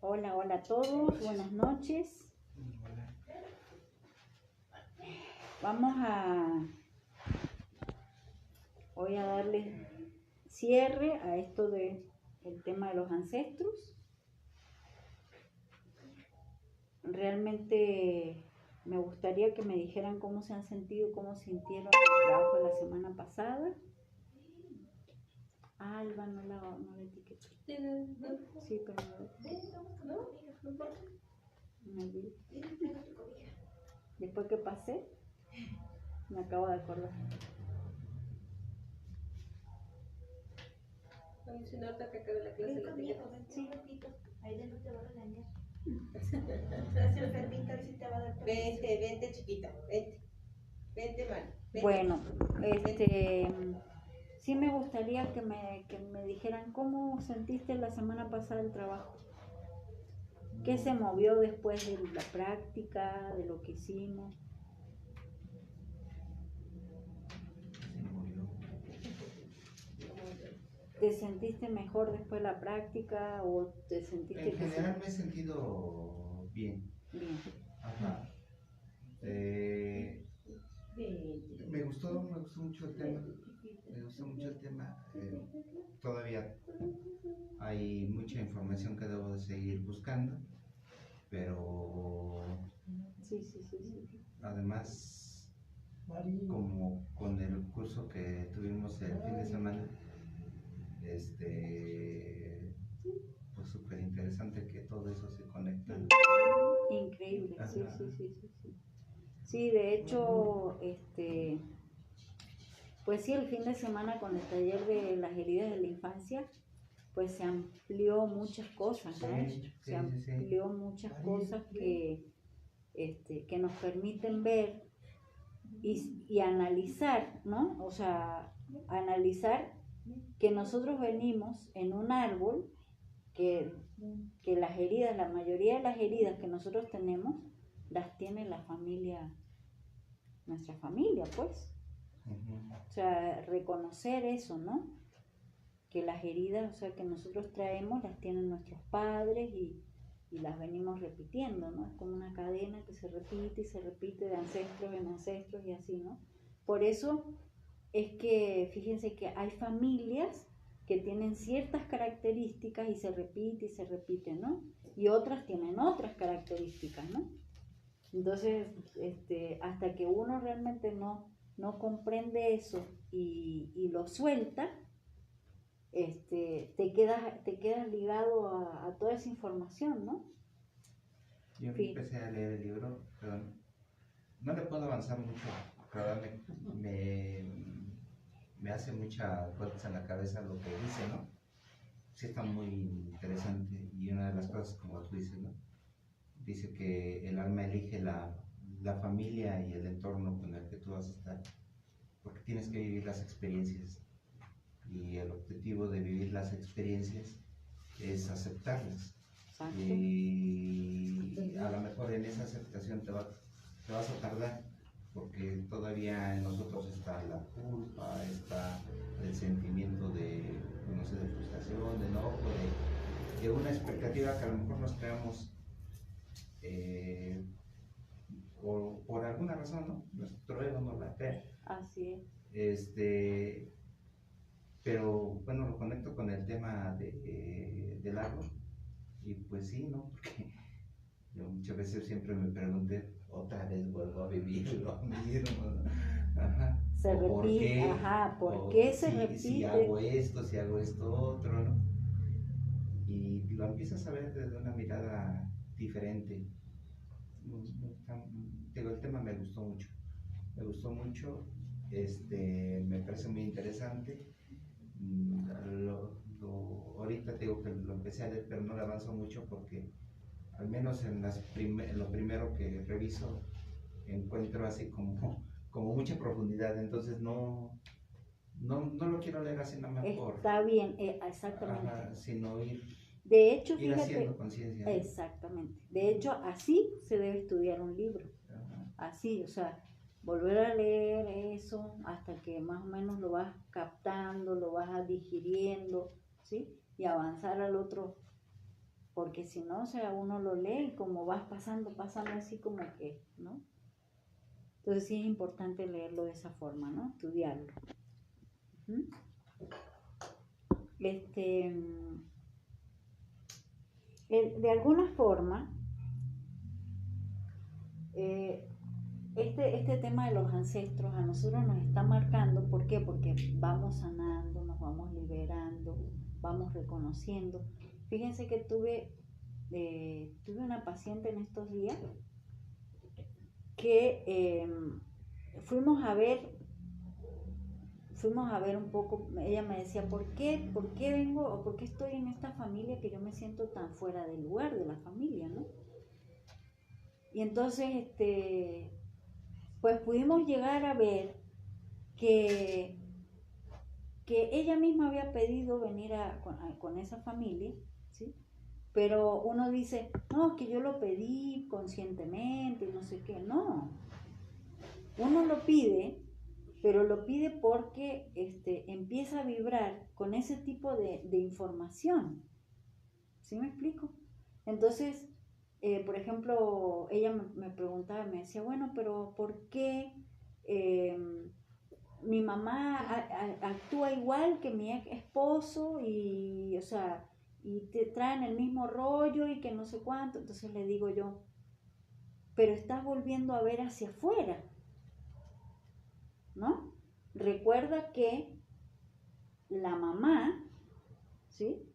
Hola, hola a todos, buenas noches. Voy a darle cierre a esto del tema de los ancestros. Realmente me gustaría que me dijeran cómo se han sentido, cómo sintieron el trabajo de la semana pasada. Alba, no la etiqueté. Sí, pero no me olvidé. Después que pasé, me acabo de acordar. Si no, hasta que acabe la clase la etiqueta. Sí, ahí dentro te va a regañar. Estás enfermita, a ver si te va a dar. Vente, chiquita, vente, mal. Bueno, sí me gustaría que me dijeran cómo sentiste la semana pasada el trabajo. ¿Qué se movió después de la práctica, de lo que hicimos? ¿Te sentiste mejor después de la práctica o te sentiste En general me he sentido bien. Bien. Ajá. Me gustó mucho el tema. Me gustó mucho el tema. Todavía hay mucha información que debo de seguir buscando, pero Sí. además, como con el curso que tuvimos el fin de semana, pues súper interesante que todo eso se conecta. Increíble, Ajá. sí. Sí, de hecho, pues sí, el fin de semana con el taller de las heridas de la infancia, pues se amplió muchas cosas, ¿no? Se amplió muchas cosas que nos permiten ver y analizar, ¿no? O sea, analizar que nosotros venimos en un árbol que las heridas, la mayoría de las heridas que nosotros tenemos, las tiene la familia, nuestra familia, pues. O sea, reconocer eso, ¿no? Que las heridas, o sea, que nosotros traemos, las tienen nuestros padres y las venimos repitiendo, ¿no? Es como una cadena que se repite y se repite de ancestros en ancestros y así, ¿no? Por eso es que, fíjense que hay familias que tienen ciertas características y se repite, ¿no? Y otras tienen otras características, ¿no? Entonces, hasta que uno realmente no comprende eso y lo suelta, te quedas ligado a toda esa información, ¿no? Yo empecé a leer el libro, pero no le puedo avanzar mucho, pero me hace mucha vueltas en la cabeza lo que dice, ¿no? Sí está muy interesante y una de las cosas, como tú dices, ¿no? Dice que el alma elige la familia y el entorno con el que tú vas a estar, porque tienes que vivir las experiencias y el objetivo de vivir las experiencias es aceptarlas. Exacto. Y a lo mejor en esa aceptación te vas a tardar, porque todavía en nosotros está la culpa, está el sentimiento de, no sé, de frustración, de enojo, de una expectativa que a lo mejor nos creamos por alguna razón, ¿no? Nuestro ego nos la crea. Así es. Pero bueno, lo conecto con el tema del árbol, y pues sí, ¿no? Porque yo muchas veces siempre me pregunté, otra vez vuelvo a vivir lo mismo, ¿no? Ajá. Se repite, ajá, ¿por qué se repite? Si hago esto otro, ¿no? Y lo empiezas a ver desde una mirada diferente. Digo, el tema me gustó mucho, me parece muy interesante. Ahorita te digo que lo empecé a leer, pero no le avanzo mucho porque al menos en lo primero que reviso encuentro así como mucha profundidad, entonces no lo quiero leer así nada más por... Está bien, exactamente. Ajá, sino ir fíjate, haciendo conciencia, ¿no? Exactamente. De hecho, así se debe estudiar un libro. Ajá. Así, o sea, volver a leer eso hasta que más o menos lo vas captando, lo vas digiriendo, ¿sí? Y avanzar al otro porque si no, o sea, uno lo lee y como vas pasando así como que, ¿no? Entonces sí es importante leerlo de esa forma, ¿no? Estudiarlo. ¿Mm? De alguna forma, este tema de los ancestros a nosotros nos está marcando. ¿Por qué? Porque vamos sanando, nos vamos liberando, vamos reconociendo. Fíjense que tuve una paciente en estos días que fuimos a ver un poco. Ella me decía, ¿por qué vengo o por qué estoy en esta familia que yo me siento tan fuera del lugar de la familia, ¿no? Y entonces, pues pudimos llegar a ver que ella misma había pedido venir con esa familia, ¿sí? Pero uno dice, no, es que yo lo pedí conscientemente y no sé qué. No, uno lo pide, pero lo pide porque empieza a vibrar con ese tipo de información. ¿Sí me explico? Entonces, por ejemplo, ella me preguntaba, me decía, bueno, pero ¿por qué mi mamá actúa igual que mi ex esposo y, o sea, y te traen el mismo rollo y que no sé cuánto? Entonces le digo yo, pero estás volviendo a ver hacia afuera, ¿no? Recuerda que la mamá, ¿sí?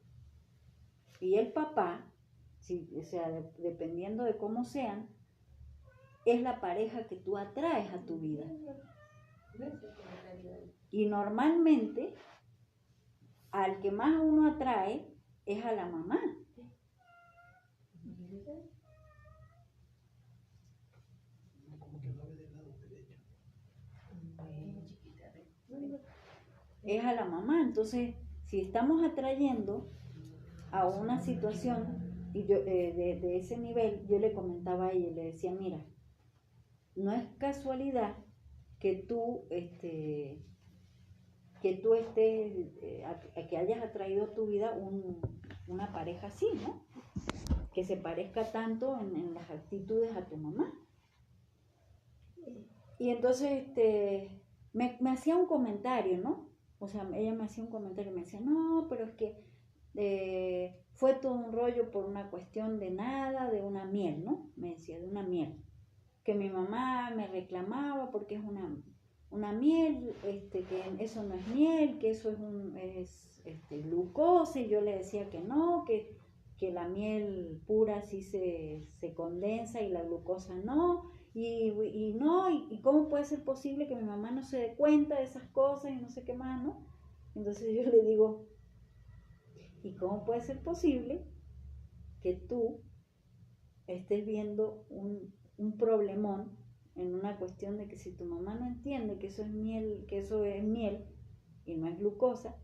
Y el papá, ¿sí? O sea, dependiendo de cómo sean, es la pareja que tú atraes a tu vida. Y normalmente, al que más uno atrae es a la mamá. Es a la mamá. Entonces, si estamos atrayendo a una situación y yo, de ese nivel, yo le comentaba a ella, le decía, mira, no es casualidad que tú estés, que hayas atraído a tu vida una pareja así, ¿no? Que se parezca tanto en las actitudes a tu mamá. Y entonces me hacía un comentario, ¿no? O sea, ella me hacía un comentario y me decía, no, pero es que fue todo un rollo por una cuestión de nada, de una miel, ¿no? Me decía, de una miel. Que mi mamá me reclamaba porque es una miel, que eso no es miel, que eso es glucosa, y yo le decía que no, que la miel pura sí se condensa y la glucosa no, y cómo puede ser posible que mi mamá no se dé cuenta de esas cosas y no sé qué más, ¿no? Entonces yo le digo, ¿y cómo puede ser posible que tú estés viendo un problemón en una cuestión de que si tu mamá no entiende que eso es miel y no es glucosa,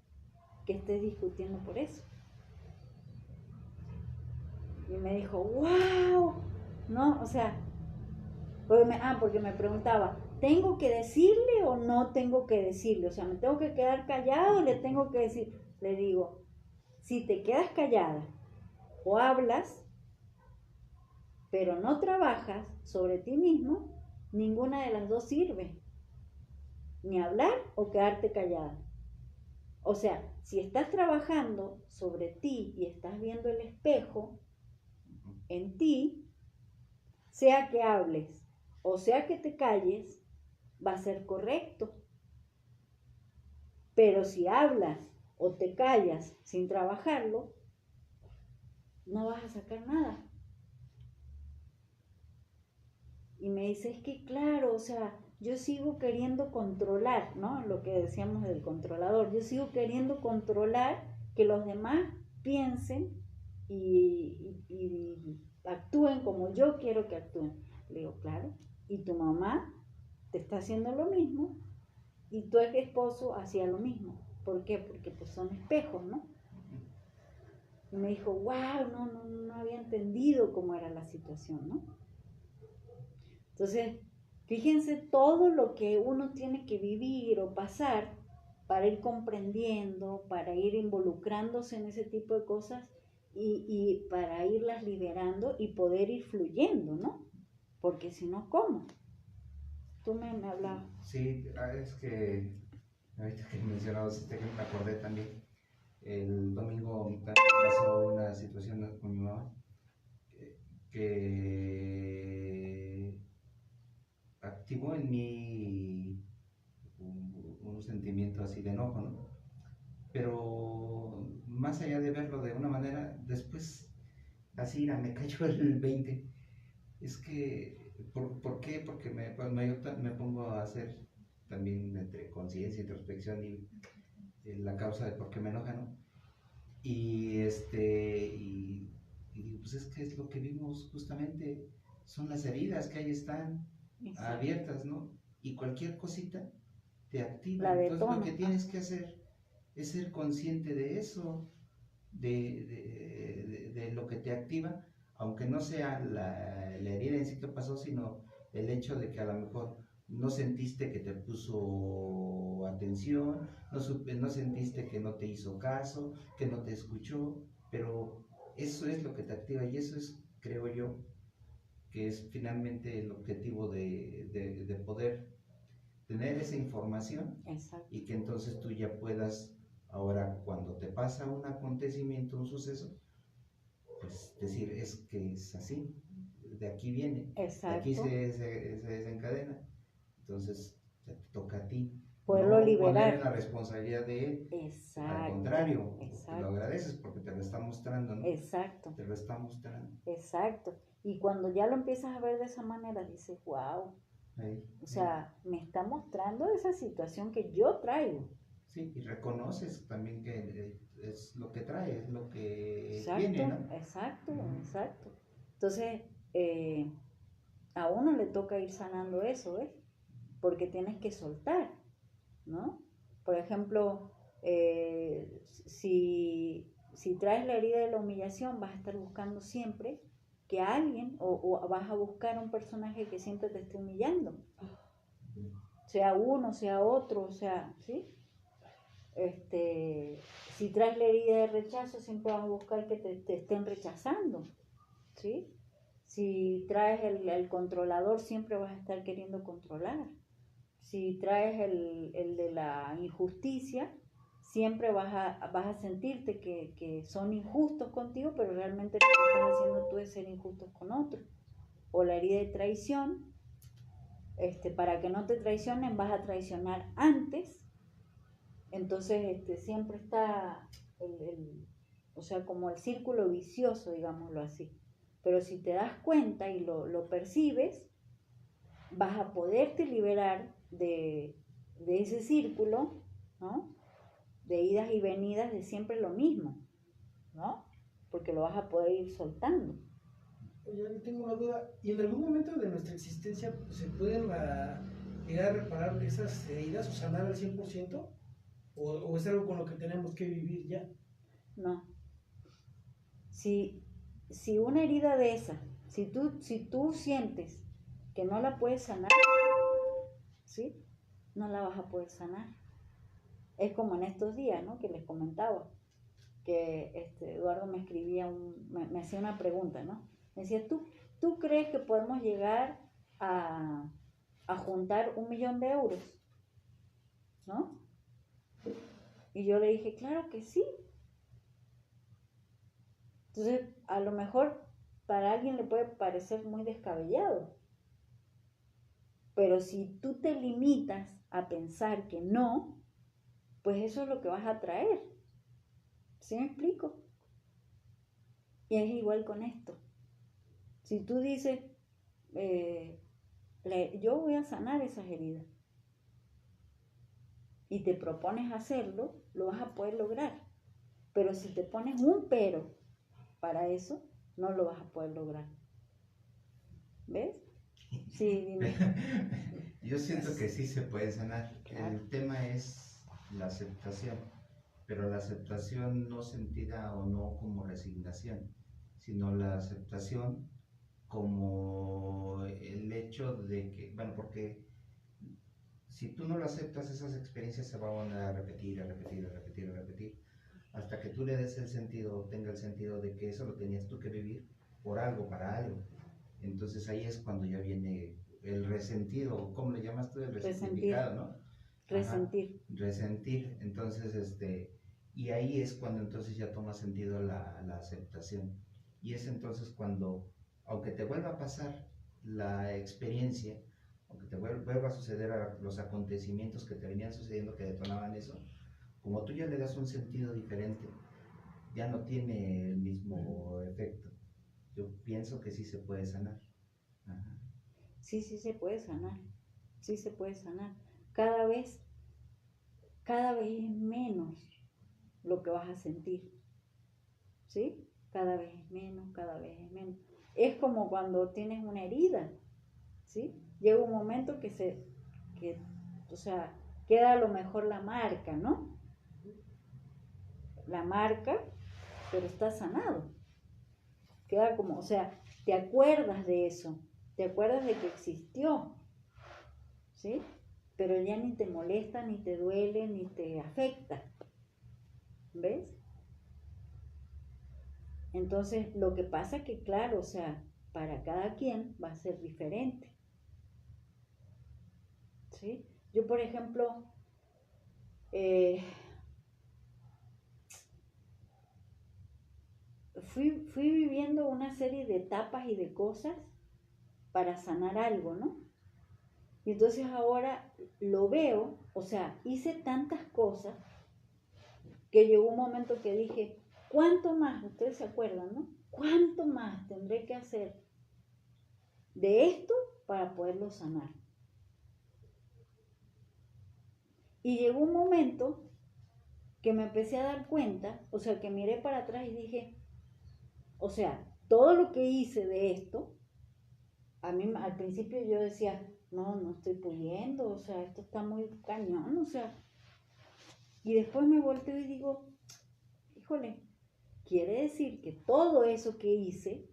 que estés discutiendo por eso? Y me dijo, wow, ¿no? O sea, porque me preguntaba, ¿tengo que decirle o no tengo que decirle? O sea, ¿me tengo que quedar callado o le tengo que decir? Le digo, si te quedas callada o hablas, pero no trabajas sobre ti mismo, ninguna de las dos sirve. Ni hablar o quedarte callada. O sea, si estás trabajando sobre ti y estás viendo el espejo en ti, sea que hables o sea que te calles, va a ser correcto. Pero si hablas o te callas sin trabajarlo, no vas a sacar nada. Y me dice, es que claro, o sea, yo sigo queriendo controlar, ¿no? Lo que decíamos del controlador. Yo sigo queriendo controlar que los demás piensen y actúen como yo quiero que actúen. Le digo, claro, y tu mamá te está haciendo lo mismo y tu ex esposo hacía lo mismo. ¿Por qué? Porque pues son espejos, ¿no? Y me dijo, wow, no había entendido cómo era la situación, ¿no? Entonces, fíjense todo lo que uno tiene que vivir o pasar para ir comprendiendo, para ir involucrándose en ese tipo de cosas y para irlas liberando y poder ir fluyendo, ¿no? Porque si no, ¿cómo? Tú me hablabas. Sí, es que ahorita que mencionabas que me acordé también. El domingo pasó una situación con mi mamá que activó en mí un sentimiento así de enojo, ¿no? Pero más allá de verlo de una manera, después así me cayó el 20. Es que, ¿por qué? Porque me pongo a hacer también entre conciencia, introspección y la causa de por qué me enoja, ¿no? Y digo, pues es que es lo que vimos justamente, son las heridas que ahí están abiertas, ¿no? Y cualquier cosita te activa. Entonces lo que tienes que hacer es ser consciente de eso, de lo que te activa, aunque no sea la herida en sí que pasó, sino el hecho de que a lo mejor no sentiste que te puso atención, no sentiste que no te hizo caso, que no te escuchó, pero eso es lo que te activa y eso es, creo yo, que es finalmente el objetivo de poder tener esa información. Exacto. Y que entonces tú ya puedas, ahora cuando te pasa un acontecimiento, un suceso, pues decir, es que es así, de aquí viene, Exacto. de aquí se desencadena, entonces te toca a ti. Poderlo no liberar. Poner en la responsabilidad de él. Exacto. Al contrario, Exacto. te lo agradeces porque te lo está mostrando, ¿no? Exacto. Te lo está mostrando. Exacto. Y cuando ya lo empiezas a ver de esa manera, dices, wow. O sea, me está mostrando esa situación que yo traigo. Sí, y reconoces también que es lo que trae, es lo que Exacto, tiene, ¿no? exacto, exacto. Entonces, a uno le toca ir sanando eso, ¿ves? Porque tienes que soltar, ¿no? Por ejemplo, si traes la herida de la humillación, vas a estar buscando siempre que alguien, o vas a buscar un personaje que siempre te esté humillando. Sea uno, sea otro, o sea, ¿sí? Si traes la herida de rechazo, siempre vas a buscar que te estén rechazando, ¿sí? Si traes el controlador, siempre vas a estar queriendo controlar. Si traes el de la injusticia, siempre vas a sentirte que son injustos contigo, pero realmente lo que estás haciendo tú es ser injustos con otros. O la herida de traición, para que no te traicionen, vas a traicionar antes. Entonces siempre está o sea, como el círculo vicioso, digámoslo así. Pero si te das cuenta y lo percibes, vas a poderte liberar de ese círculo, ¿no? De idas y venidas de siempre lo mismo, ¿no? Porque lo vas a poder ir soltando. Yo tengo una duda, ¿y en algún momento de nuestra existencia se pueden llegar a reparar esas heridas o sanar al 100%? ¿O es algo con lo que tenemos que vivir ya? No. Si una herida de esa, si tú sientes que no la puedes sanar, ¿sí? No la vas a poder sanar. Es como en estos días, ¿no? Que les comentaba, que Eduardo me escribía, me hacía una pregunta, ¿no? Me decía, ¿tú crees que podemos llegar a juntar 1.000.000 de euros? ¿No? Y yo le dije, claro que sí. Entonces, a lo mejor para alguien le puede parecer muy descabellado. Pero si tú te limitas a pensar que no, pues eso es lo que vas a traer. ¿Sí me explico? Y es igual con esto. Si tú dices, yo voy a sanar esas heridas, y te propones hacerlo, lo vas a poder lograr. Pero si te pones un pero para eso, no lo vas a poder lograr. ¿Ves? Sí, dime. Yo siento que sí se puede sanar. Claro. El tema es la aceptación, pero la aceptación no sentida o no como resignación, sino la aceptación como el hecho de que, bueno, porque si tú no lo aceptas, esas experiencias se van a repetir, a repetir, a repetir, a repetir, hasta que tú le des el sentido, tenga el sentido de que eso lo tenías tú que vivir por algo, para algo. Entonces ahí es cuando ya viene el resentido, ¿cómo le llamas tú? El resentificado, ¿no? Resentir. Ajá, resentir. Entonces, y ahí es cuando entonces ya toma sentido la aceptación. Y es entonces cuando, aunque te vuelva a pasar la experiencia, aunque te vuelva a suceder a los acontecimientos que te venían sucediendo que detonaban eso, como tú ya le das un sentido diferente, ya no tiene el mismo efecto. Yo pienso que sí se puede sanar. Ajá. Sí, sí se puede sanar. Sí se puede sanar. Cada vez es menos lo que vas a sentir. ¿Sí? Cada vez es menos, cada vez es menos. Es como cuando tienes una herida. ¿Sí? Llega un momento o sea, queda a lo mejor la marca, ¿no? La marca, pero está sanado. Queda como, o sea, te acuerdas de eso, te acuerdas de que existió, ¿sí? Pero ya ni te molesta, ni te duele, ni te afecta. ¿Ves? Entonces, lo que pasa es que, claro, o sea, para cada quien va a ser diferente. ¿Sí? Yo, por ejemplo, fui viviendo una serie de etapas y de cosas para sanar algo, ¿no? Y entonces ahora lo veo, o sea, hice tantas cosas que llegó un momento que dije, ¿cuánto más? Ustedes se acuerdan, ¿no? ¿Cuánto más tendré que hacer de esto para poderlo sanar? Y llegó un momento que me empecé a dar cuenta, o sea, que miré para atrás y dije, o sea, todo lo que hice de esto, a mí al principio yo decía, no estoy pudiendo, o sea, esto está muy cañón, o sea. Y después me volteo y digo, híjole, quiere decir que todo eso que hice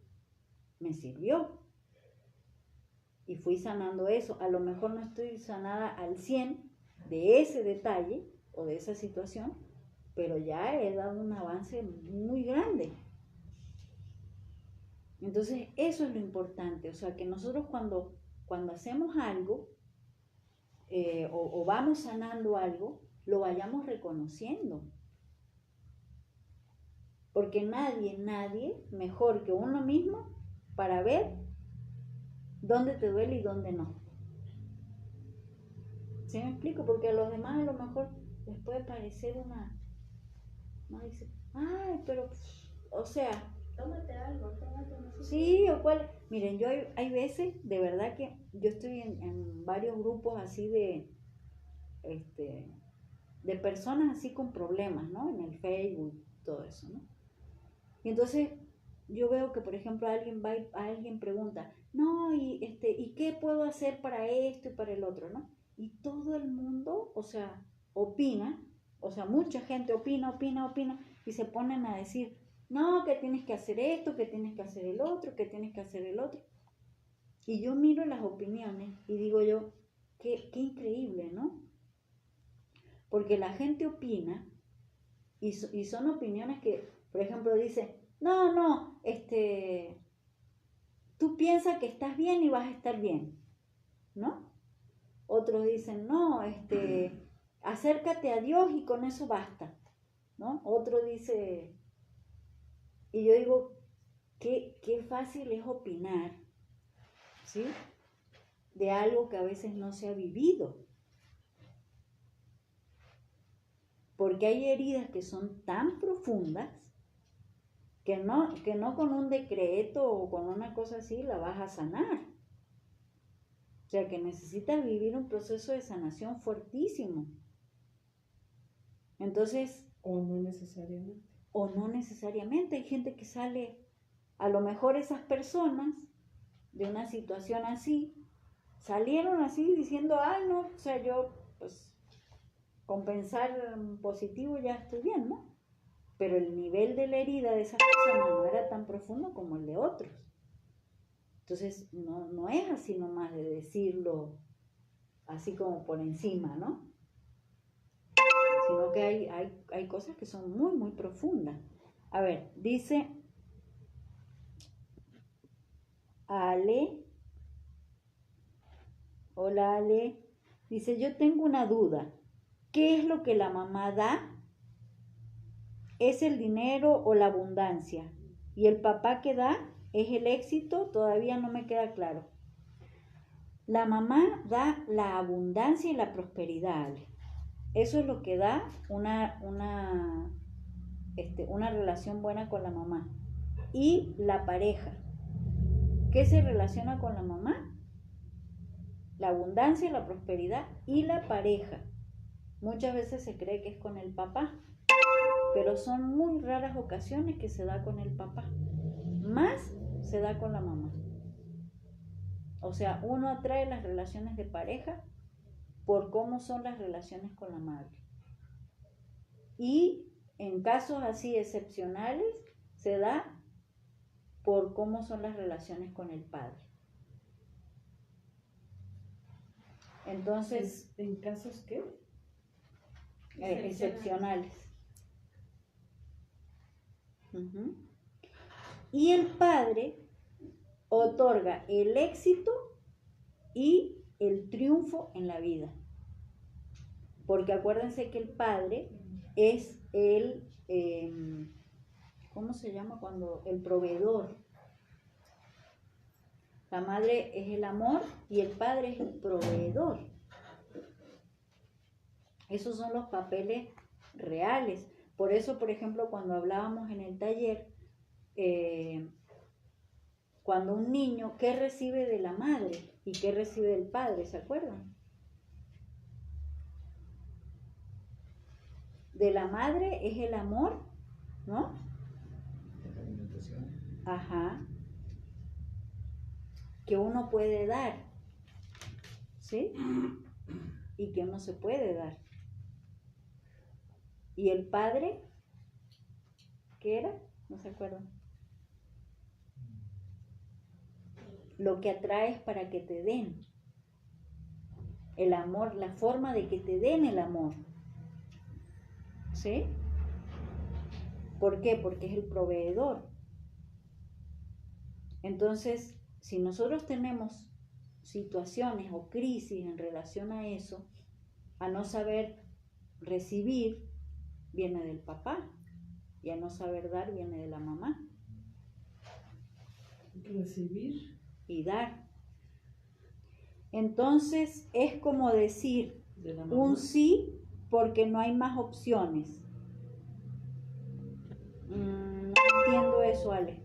me sirvió. Y fui sanando eso. A lo mejor no estoy sanada al 100 de ese detalle o de esa situación, pero ya he dado un avance muy grande. Entonces, eso es lo importante. O sea, que nosotros cuando hacemos algo o vamos sanando algo, lo vayamos reconociendo. Porque nadie mejor que uno mismo para ver dónde te duele y dónde no. ¿Sí me explico? Porque a los demás a lo mejor les puede parecer no dice, ay, pero, o sea, Tómate algo, tómate una. sí, o cuál. Miren, yo hay veces, de verdad que yo estoy en varios grupos así de personas así con problemas, ¿no? En el Facebook, todo eso, ¿no? Y entonces yo veo que, por ejemplo, alguien pregunta, no, ¿y qué puedo hacer para esto y para el otro, no? Y todo el mundo, o sea, opina, o sea, mucha gente opina, y se ponen a decir, no, que tienes que hacer esto, que tienes que hacer el otro, que tienes que hacer el otro. Y yo miro las opiniones y digo yo, qué increíble, ¿no? Porque la gente opina y son opiniones que, por ejemplo, dice, no, tú piensas que estás bien y vas a estar bien, ¿no? Otros dicen, no, acércate a Dios y con eso basta, ¿no? Otro dice, y yo digo, qué fácil es opinar, ¿sí? De algo que a veces no se ha vivido. Porque hay heridas que son tan profundas que no con un decreto o con una cosa así la vas a sanar. O sea, que necesitas vivir un proceso de sanación fuertísimo. Entonces... O no necesariamente. O no necesariamente. Hay gente que sale, a lo mejor esas personas de una situación así, salieron así diciendo, ay, no, o sea, yo, pues, con pensar positivo ya estoy bien, ¿no? Pero el nivel de la herida de esa persona no era tan profundo como el de otros. Entonces, no es así nomás de decirlo así como por encima, ¿no? Sino porque hay cosas que son muy, muy profundas. A ver, dice Ale. Hola Ale. Dice, yo tengo una duda. ¿Qué es lo que la mamá da? ¿Es el dinero o la abundancia? ¿Y el papá que da es el éxito? Todavía no me queda claro. La mamá da la abundancia y la prosperidad, Ale. Eso es lo que da una relación buena con la mamá. Y la pareja. ¿Qué se relaciona con la mamá? La abundancia, la prosperidad y la pareja. Muchas veces se cree que es con el papá, pero son muy raras ocasiones que se da con el papá. Más se da con la mamá. O sea, uno atrae las relaciones de pareja por cómo son las relaciones con la madre. Y en casos así excepcionales se da por cómo son las relaciones con el padre. Entonces, ¿En casos qué? excepcionales. Uh-huh. Y el padre otorga el éxito y el triunfo en la vida. Porque acuérdense que el padre es el, ¿cómo se llama cuando? El proveedor. La madre es el amor y el padre es el proveedor. Esos son los papeles reales. Por eso, por ejemplo, cuando hablábamos en el taller, cuando un niño, ¿qué recibe de la madre y qué recibe del padre? ¿Se acuerdan? De la madre es el amor, ¿no? La alimentación. Ajá. Que uno puede dar, ¿sí? Y que no se puede dar. ¿Y el padre? ¿Qué era? No se acuerdan. Lo que atraes para que te den. El amor, la forma de que te den el amor. ¿Sí? ¿Por qué? Porque es el proveedor. Entonces, si nosotros tenemos situaciones o crisis en relación a eso, a no saber recibir, viene del papá, y a no saber dar, viene de la mamá. Recibir Y dar. Entonces, es como decir de la mamá. un sí porque no hay más opciones. No entiendo eso, Ale.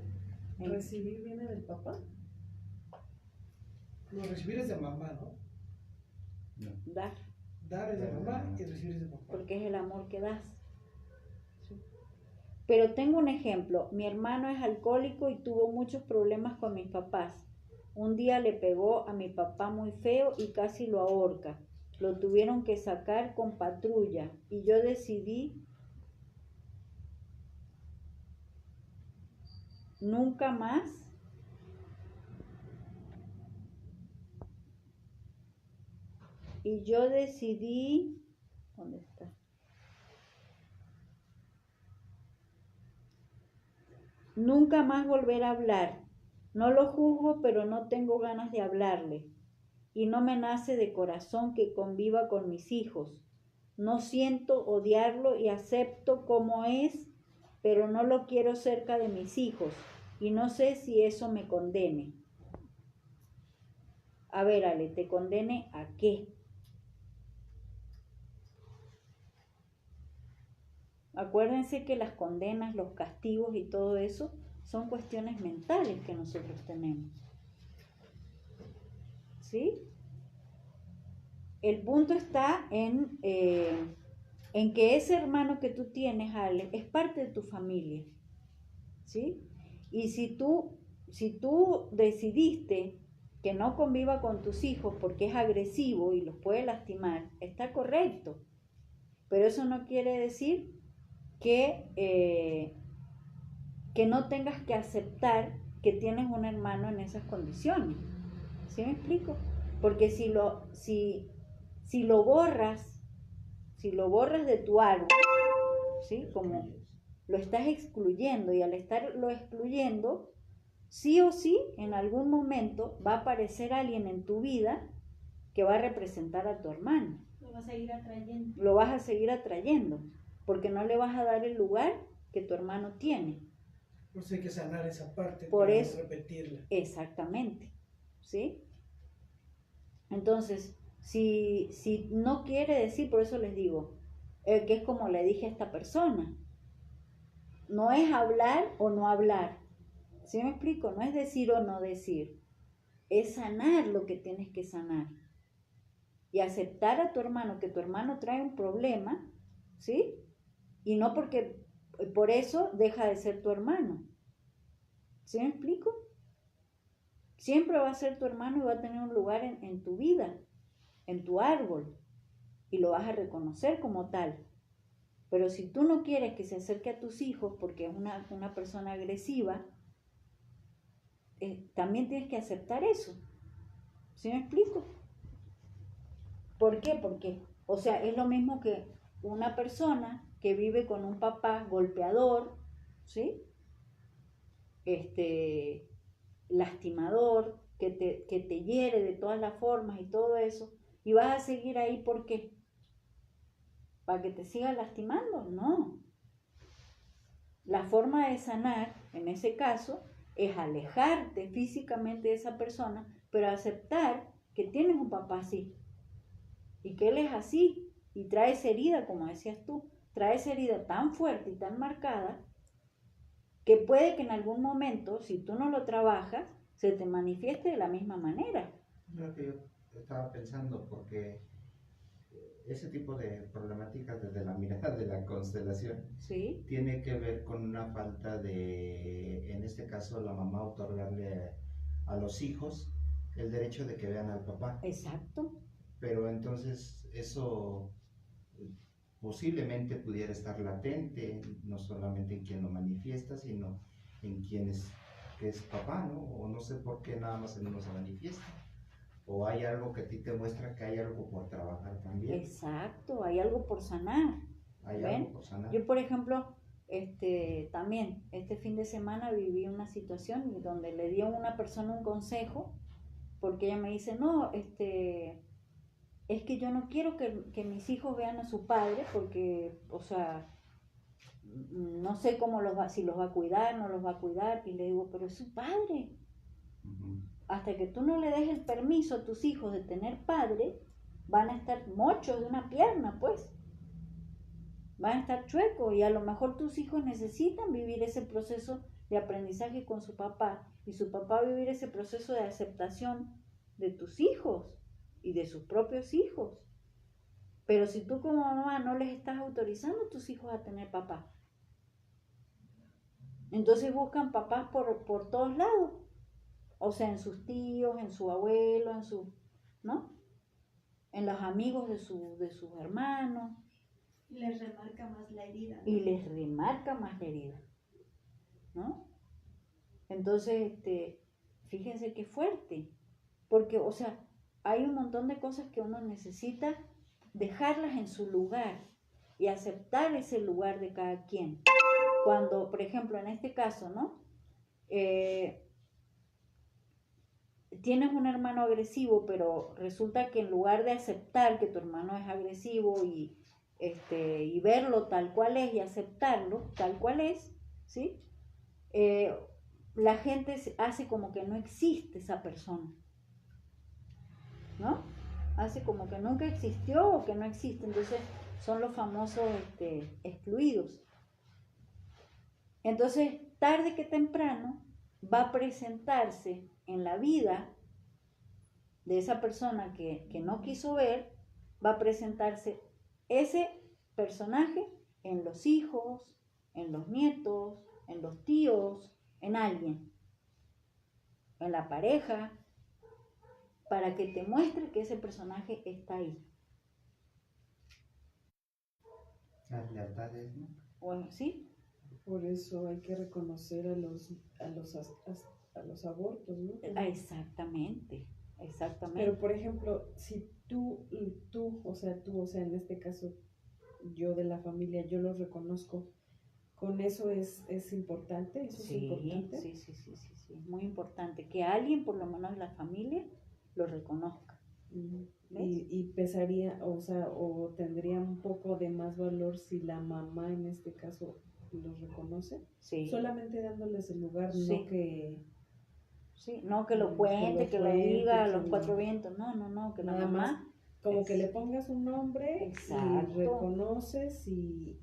Recibir viene del papá. No, recibir es de mamá, ¿no? No. Dar, Dar es de mamá y recibir es de papá. porque es el amor que das. Pero tengo un ejemplo. Mi hermano es alcohólico y tuvo muchos problemas con mis papás. Un día le pegó a mi papá muy feo y casi lo ahorca. Lo tuvieron que sacar con patrulla y yo decidí nunca más ¿dónde está? Nunca más volver a hablar. No lo juzgo, pero no tengo ganas de hablarle. Y no me nace de corazón que conviva con mis hijos. No siento odiarlo y acepto como es, pero no lo quiero cerca de mis hijos. Y no sé si eso me condene. A ver, Ale, ¿te condene a qué? Acuérdense que las condenas, los castigos y todo eso son cuestiones mentales que nosotros tenemos. ¿Sí? El punto está en que ese hermano que tú tienes, Ale, es parte de tu familia. ¿Sí? Y si tú decidiste que no conviva con tus hijos porque es agresivo y los puede lastimar, está correcto. Pero eso no quiere decir que no tengas que aceptar que tienes un hermano en esas condiciones. ¿Sí me explico? Porque si lo borras si lo borras de tu árbol, ¿sí? Como lo estás excluyendo, y al estarlo excluyendo, sí o sí, en algún momento va a aparecer alguien en tu vida que va a representar a tu hermano. Lo vas a ir atrayendo. Lo vas a seguir atrayendo, porque no le vas a dar el lugar que tu hermano tiene. Por eso hay que sanar esa parte Por para eso, no repetirla. exactamente, ¿sí? Entonces, si no quiere decir, por eso les digo, que es como le dije a esta persona, no es hablar o no hablar, ¿sí me explico? No es decir o no decir, es sanar lo que tienes que sanar y aceptar a tu hermano, que tu hermano trae un problema, ¿sí? Y no porque por eso deja de ser tu hermano, ¿sí me explico? Siempre va a ser tu hermano y va a tener un lugar en tu vida, en tu árbol, y lo vas a reconocer como tal. Pero si tú no quieres que se acerque a tus hijos porque es una persona agresiva, también tienes que aceptar eso. ¿Sí me explico? ¿Por qué? Porque, o sea, es lo mismo que una persona que vive con un papá golpeador, ¿sí? Lastimador, que te hiere de todas las formas y todo eso, y vas a seguir ahí, ¿por qué? ¿Para que te siga lastimando? No. La forma de sanar, en ese caso, es alejarte físicamente de esa persona, pero aceptar que tienes un papá así, y que él es así, y trae esa herida, como decías tú, trae esa herida tan fuerte y tan marcada, que puede que en algún momento, si tú no lo trabajas, se te manifieste de la misma manera. Lo que yo estaba pensando, porque ese tipo de problemáticas desde la mirada de la constelación ¿Sí? tiene que ver con una falta de, en este caso, la mamá otorgarle a los hijos el derecho de que vean al papá. Exacto. Pero entonces eso posiblemente pudiera estar latente, no solamente en quien lo manifiesta, sino en quien que es papá, ¿no? O no sé por qué nada más en uno se manifiesta. O hay algo que a ti te muestra que hay algo por trabajar también. Exacto, hay algo por sanar. Hay ¿ven? algo por sanar. Yo, por ejemplo, también este fin de semana viví una situación donde le dio a una persona un consejo, porque ella me dice, no, es que yo no quiero que mis hijos vean a su padre porque, o sea, no sé cómo si los va a cuidar, no los va a cuidar, y le digo, pero es su padre. Uh-huh. Hasta que tú no le des el permiso a tus hijos de tener padre, van a estar mochos de una pierna, pues. Van a estar chuecos, y a lo mejor tus hijos necesitan vivir ese proceso de aprendizaje con su papá, y su papá vivir ese proceso de aceptación de tus hijos y de sus propios hijos. Pero si tú como mamá no les estás autorizando a tus hijos a tener papá, entonces buscan papás por todos lados. O sea, en sus tíos, en su abuelo, ¿no? En los amigos de sus hermanos. Y les remarca más la herida, ¿no? Y les remarca más la herida, ¿no? Entonces, fíjense qué fuerte. Porque, o sea, hay un montón de cosas que uno necesita dejarlas en su lugar y aceptar ese lugar de cada quien. Cuando, por ejemplo, en este caso, ¿no? Tienes un hermano agresivo, pero resulta que en lugar de aceptar que tu hermano es agresivo y verlo tal cual es y aceptarlo tal cual es, ¿sí? La gente hace como que no existe esa persona, ¿no? Hace como que nunca existió o que no existe, entonces son los famosos excluidos. Entonces, tarde que temprano, va a presentarse en la vida de esa persona que no quiso ver, va a presentarse ese personaje en los hijos, en los nietos, en los tíos, en alguien, en la pareja, para que te muestre que ese personaje está ahí. Las lealtades, ¿no? Bueno, ¿sí? Por eso hay que reconocer a los abortos, ¿no? Exactamente. Pero por ejemplo, si tú, o sea, en este caso, yo de la familia, yo los reconozco. Con eso es importante, eso es importante. Sí, es muy importante que alguien, por lo menos la familia, lo reconozca. ¿Ves? Y pesaría, o sea, o tendría un poco de más valor si la mamá en este caso los reconoce, Sí. solamente dándoles el lugar, Sí. no que... Sí, no que lo cuente, que lo diga a los que cuatro vientos, no, que la nada más mamá... como que le pongas un nombre Exacto. y reconoces y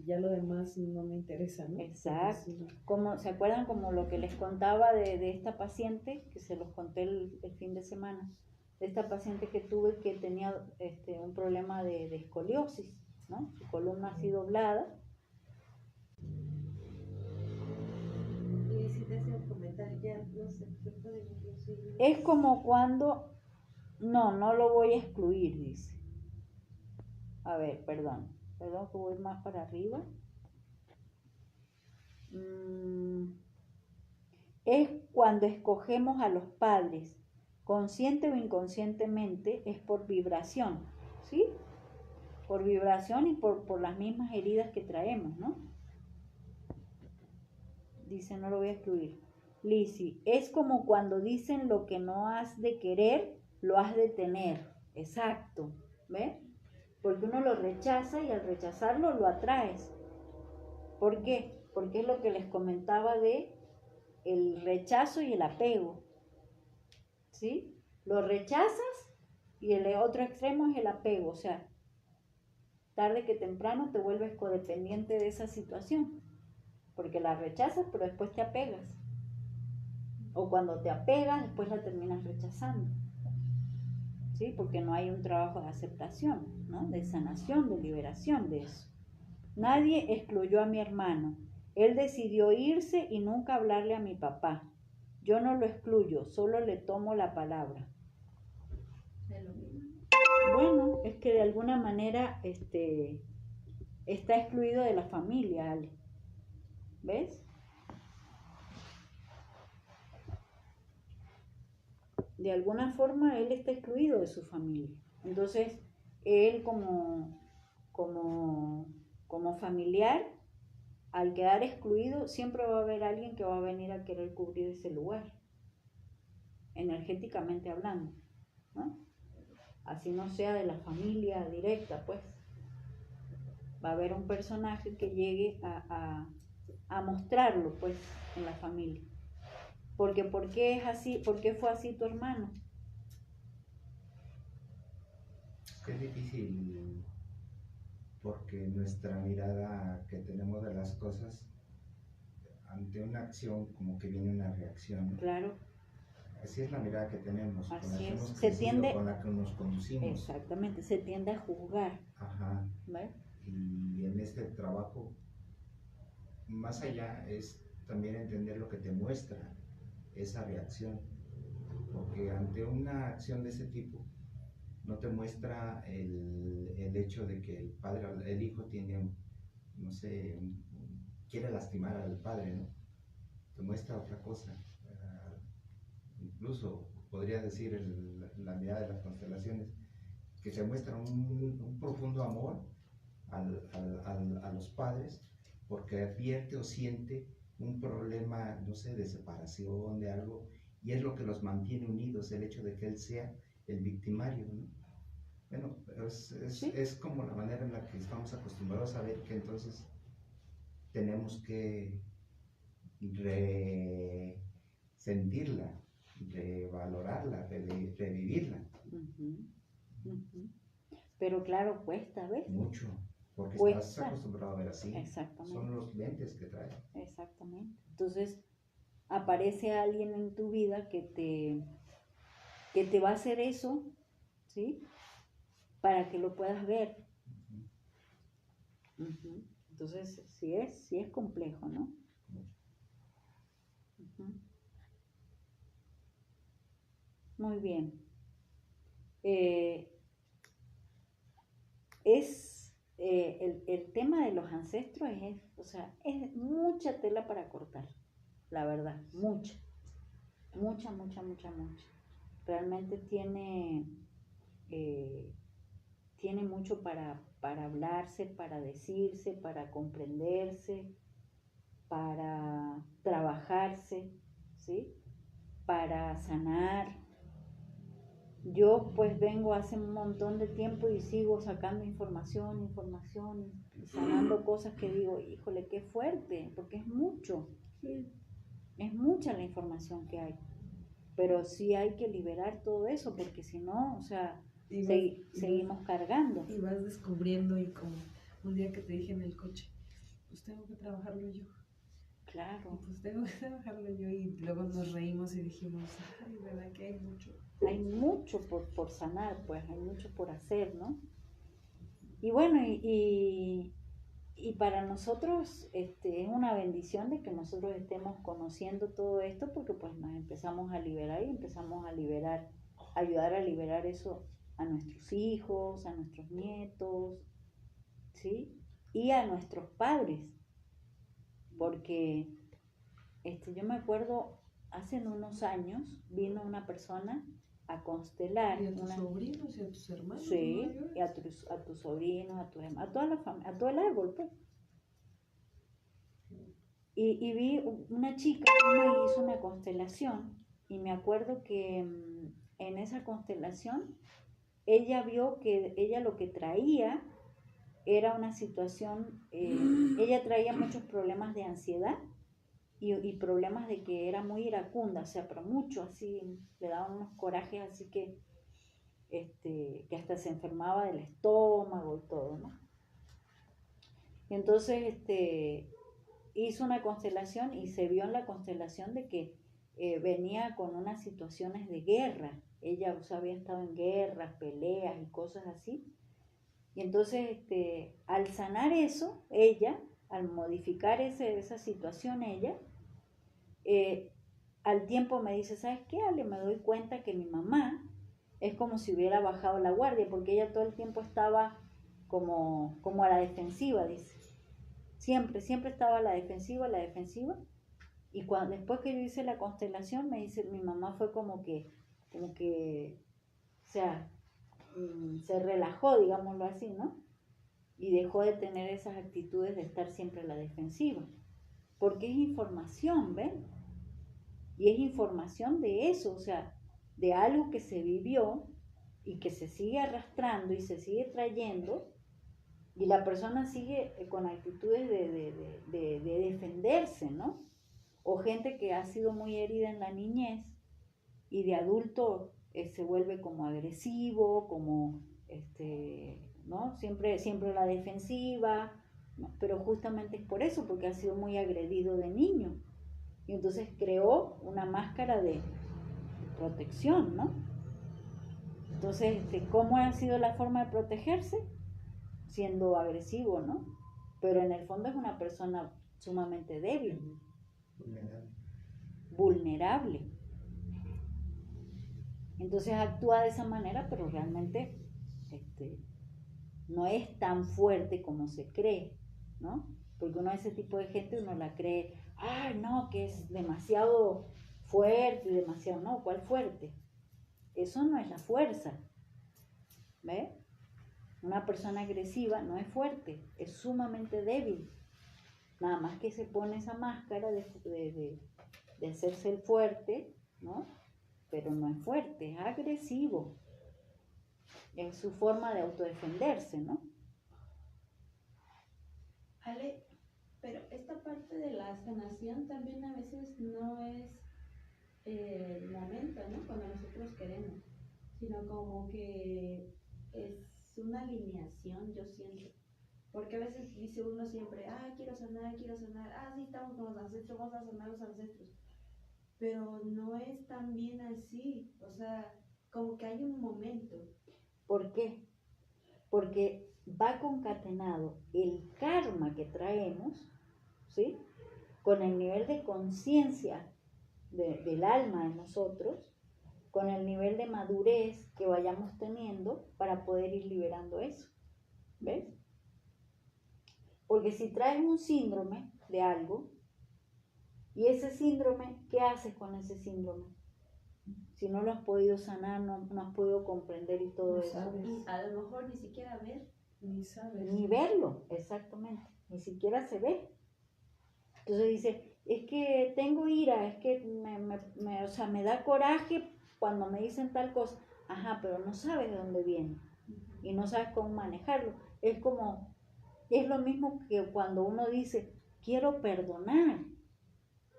ya lo demás no me interesa, ¿no? Exacto. Sí. Como, ¿se acuerdan como lo que les contaba de esta paciente, que se los conté el fin de semana? De esta paciente que tuve que tenía un problema de escoliosis, ¿no? Su columna así doblada. Y si te hace un comentario, ya no sé, se puede incluir. Es como cuando... No lo voy a excluir, dice. A ver, perdón que voy más para arriba. Es cuando escogemos a los padres, consciente o inconscientemente, es por vibración, ¿sí? Por vibración y por las mismas heridas que traemos, ¿no? Dice, no lo voy a excluir. Lisi, es como cuando dicen lo que no has de querer, lo has de tener. Exacto, ¿ves? Porque uno lo rechaza y al rechazarlo lo atraes. ¿Por qué? Porque es lo que les comentaba de el rechazo y el apego, ¿sí? Lo rechazas y el otro extremo es el apego, o sea, tarde que temprano te vuelves codependiente de esa situación, porque la rechazas pero después te apegas, o cuando te apegas después la terminas rechazando, ¿sí? Porque no hay un trabajo de aceptación, ¿no? De sanación, de liberación de eso. Nadie excluyó a mi hermano. Él decidió irse y nunca hablarle a mi papá. Yo no lo excluyo, solo le tomo la palabra. Bueno, es que de alguna manera está excluido de la familia, Ale. ¿Ves? De alguna forma él está excluido de su familia. Entonces, él como familiar, al quedar excluido, siempre va a haber alguien que va a venir a querer cubrir ese lugar, energéticamente hablando, ¿no? Así no sea de la familia directa, pues. Va a haber un personaje que llegue a mostrarlo, pues, en la familia. Porque, ¿por qué es así? ¿Por qué fue así tu hermano? Es difícil porque nuestra mirada que tenemos de las cosas, ante una acción como que viene una reacción. Claro. Así es la mirada que tenemos, Así con la que es. hemos Se crecido, tiende, con la que nos conducimos. Exactamente, se tiende a juzgar. Ajá. ¿Ves? Y en este trabajo, más allá es también entender lo que te muestra esa reacción, porque ante una acción de ese tipo no te muestra el hecho de que el hijo tiene, no sé, quiere lastimar al padre, ¿no? Te muestra otra cosa. Incluso podría decir la mirada de las constelaciones, que se muestra un profundo amor a los padres, porque advierte o siente un problema, no sé, de separación, de algo, y es lo que los mantiene unidos, el hecho de que él sea el victimario, ¿no? Bueno, ¿Sí? Es como la manera en la que estamos acostumbrados a ver que entonces tenemos que sentirla, revalorarla, revivirla. Pero claro, cuesta, ¿ves? Mucho, porque Cuesta. estás acostumbrado a ver así. Exactamente. Son los lentes que trae. Exactamente. Entonces, aparece alguien en tu vida que te va a hacer eso, ¿sí? Para que lo puedas ver. Entonces, sí es complejo, ¿no? Muy bien. El tema de los ancestros es mucha tela para cortar, la verdad, mucha. Realmente tiene mucho para hablarse, para decirse, para comprenderse, para trabajarse, ¿sí? Para sanar. Yo pues vengo hace un montón de tiempo y sigo sacando información, y sanando cosas que digo, híjole, qué fuerte, porque es mucho, es mucha la información que hay, pero sí hay que liberar todo eso, porque si no, o sea, seguimos cargando. Y vas descubriendo, y como un día que te dije en el coche, pues tengo que trabajarlo yo. Claro. Pues tengo que trabajarlo yo, y luego nos reímos y dijimos, ay, verdad que hay mucho. Hay mucho por sanar, pues hay mucho por hacer, ¿no? Y bueno, y para nosotros es una bendición de que nosotros estemos conociendo todo esto, porque pues nos empezamos a liberar y empezamos a liberar, ayudar a liberar eso a nuestros hijos, a nuestros nietos, ¿sí? Y a nuestros padres, porque yo me acuerdo hace unos años vino una persona a constelar. ¿Y a tus sobrinos y a tus hermanos? Sí, y a tus sobrinos, a tus hermanos, a toda la familia, a todo el árbol, pues. Y vi una chica que me hizo una constelación, y me acuerdo que en esa constelación ella vio que ella lo que traía era una situación, ella traía muchos problemas de ansiedad y problemas de que era muy iracunda, o sea, pero mucho así, le daban unos corajes así que hasta se enfermaba del estómago y todo, ¿no? Y entonces hizo una constelación y se vio en la constelación de que venía con unas situaciones de guerra. Ella, o sea, había estado en guerras, peleas y cosas así. Y entonces al sanar eso, ella, al modificar esa situación, ella, al tiempo me dice, ¿sabes qué, Ale? Me doy cuenta que mi mamá es como si hubiera bajado la guardia, porque ella todo el tiempo estaba como a la defensiva, dice. Siempre estaba a la defensiva, y después que yo hice la constelación, me dice, mi mamá fue como que, o sea, se relajó, digámoslo así, ¿no? Y dejó de tener esas actitudes de estar siempre a la defensiva, porque es información, ¿ven? Y es información de eso, o sea, de algo que se vivió y que se sigue arrastrando y se sigue trayendo, y la persona sigue con actitudes de defenderse, ¿no? O gente que ha sido muy herida en la niñez y de adulto se vuelve como agresivo, como, ¿no? Siempre a la defensiva, ¿no? Pero justamente es por eso, porque ha sido muy agredido de niño. Y entonces creó una máscara de protección, ¿no? Entonces, ¿cómo ha sido la forma de protegerse? Siendo agresivo, ¿no? Pero en el fondo es una persona sumamente débil, vulnerable. Entonces actúa de esa manera, pero realmente no es tan fuerte como se cree, ¿no? Porque uno a ese tipo de gente uno la cree, ay, no, que es demasiado fuerte, demasiado, no, ¿cuál fuerte? Eso no es la fuerza, ¿ves? Una persona agresiva no es fuerte, es sumamente débil. Nada más que se pone esa máscara de hacerse el fuerte, ¿no? Pero no es fuerte, es agresivo. Es su forma de autodefenderse, ¿no? Ale, pero esta parte de la sanación también a veces no es el momento, ¿no? Cuando nosotros queremos, sino como que es una alineación, yo siento. Porque a veces dice uno siempre, quiero sanar, sí, estamos con los ancestros, vamos a sanar los ancestros. Pero no es tan bien así, o sea, como que hay un momento. ¿Por qué? Porque va concatenado el karma que traemos, ¿sí? Con el nivel de conciencia del alma de nosotros, con el nivel de madurez que vayamos teniendo para poder ir liberando eso, ¿ves? Porque si traes un síndrome de algo, y ese síndrome, ¿qué haces con ese síndrome? Si no lo has podido sanar, no has podido comprender y todo No eso. sabes. Y a lo mejor ni siquiera ver. Ni sabes. Ni verlo, exactamente. Ni siquiera se ve. Entonces dice, es que tengo ira, es que o sea, me da coraje cuando me dicen tal cosa. Ajá, pero no sabes de dónde viene y no sabes cómo manejarlo. Es lo mismo que cuando uno dice, quiero perdonar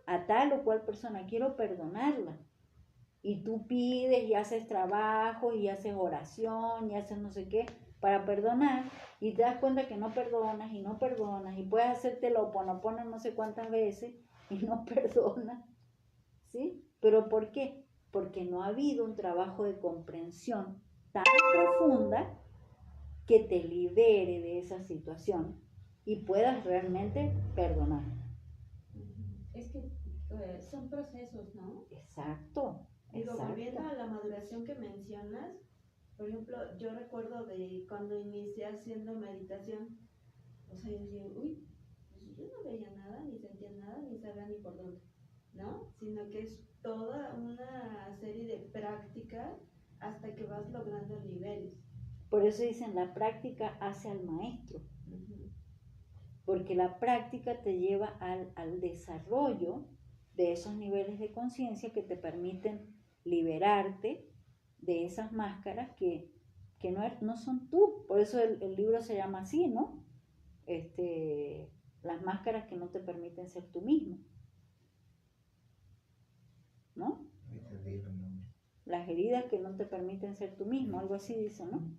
a tal o cual persona, quiero perdonarla. Y tú pides y haces trabajo y haces oración y haces no sé qué para perdonar y te das cuenta que no perdonas y no perdonas y puedes hacerte lo oponopono no sé cuántas veces y no perdonas, ¿sí? ¿Pero por qué? Porque no ha habido un trabajo de comprensión tan profunda que te libere de esa situación y puedas realmente perdonar. Es que son procesos, ¿no? Exacto. Digo, Exacto. volviendo a la maduración que mencionas, por ejemplo, yo recuerdo de cuando inicié haciendo meditación, o sea, yo decía, uy, pues yo no veía nada, ni sentía nada, ni sabía ni por dónde, ¿no? Sino que es toda una serie de prácticas hasta que vas logrando niveles. Por eso dicen, la práctica hace al maestro. Porque la práctica te lleva al desarrollo de esos niveles de conciencia que te permiten liberarte de esas máscaras que no son tú. Por eso el libro se llama así, ¿no? Las máscaras que no te permiten ser tú mismo, ¿no? Las heridas que no te permiten ser tú mismo, algo así dice, ¿no?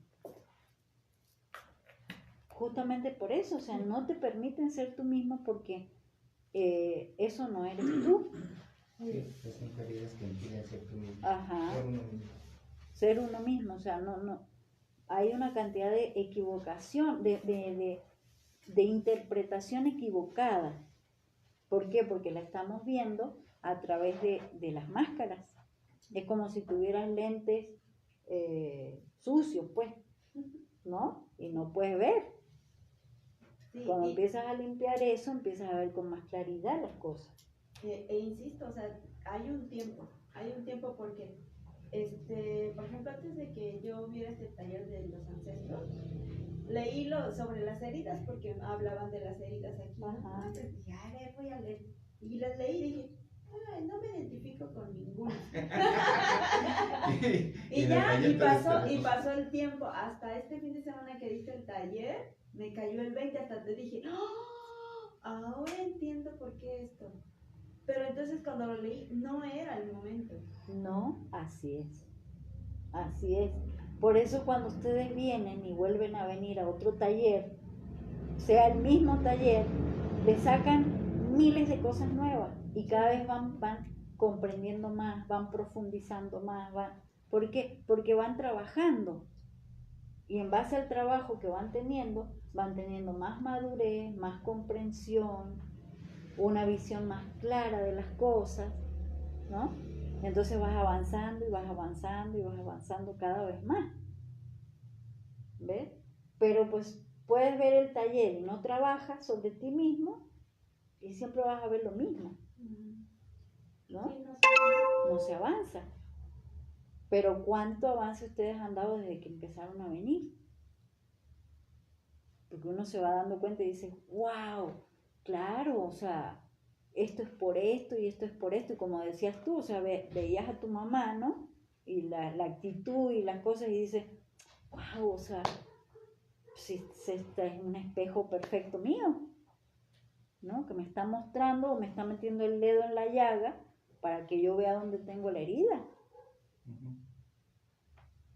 Justamente por eso, o sea, no te permiten ser tú mismo porque eso no eres tú. Sí, son heridas que impiden ser tú mismo. Ajá. Ser uno mismo. Ser uno mismo, o sea, no. Hay una cantidad de equivocación, de interpretación equivocada. ¿Por qué? Porque la estamos viendo a través de las máscaras. Es como si tuvieras lentes sucios, pues, ¿no? Y no puedes ver. Sí, Cuando empiezas a limpiar eso, empiezas a ver con más claridad las cosas. Insisto, o sea, hay un tiempo porque, por ejemplo, antes de que yo viera este taller de los ancestros, leí sobre las heridas porque hablaban de las heridas aquí, ¿no? Ajá. Entonces dije, a ver, voy a leer. Y las leí y dije, ay, no me identifico con ninguna. y pasó el tiempo, hasta este fin de semana que diste el taller, me cayó el 20, hasta te dije, ¡oh! Ahora entiendo por qué esto. Pero entonces cuando lo leí, no era el momento. No, así es. Así es. Por eso cuando ustedes vienen y vuelven a venir a otro taller, sea el mismo taller, le sacan miles de cosas nuevas y cada vez van comprendiendo más, van profundizando más. ¿Por qué? Porque van trabajando. Y en base al trabajo que van teniendo más madurez, más comprensión, una visión más clara de las cosas, ¿no? Entonces vas avanzando y vas avanzando y vas avanzando cada vez más. ¿Ves? Pero pues puedes ver el taller y no trabajas sobre ti mismo y siempre vas a ver lo mismo, ¿no? Sí, No se avanza. Pero ¿cuánto avance ustedes han dado desde que empezaron a venir? Porque uno se va dando cuenta y dice, wow, claro, o sea, esto es por esto y esto es por esto. Y como decías tú, o sea, veías a tu mamá, ¿no? Y la actitud y las cosas y dices, wow, o sea, si este es un espejo perfecto mío, ¿no? Que me está mostrando o me está metiendo el dedo en la llaga para que yo vea dónde tengo la herida.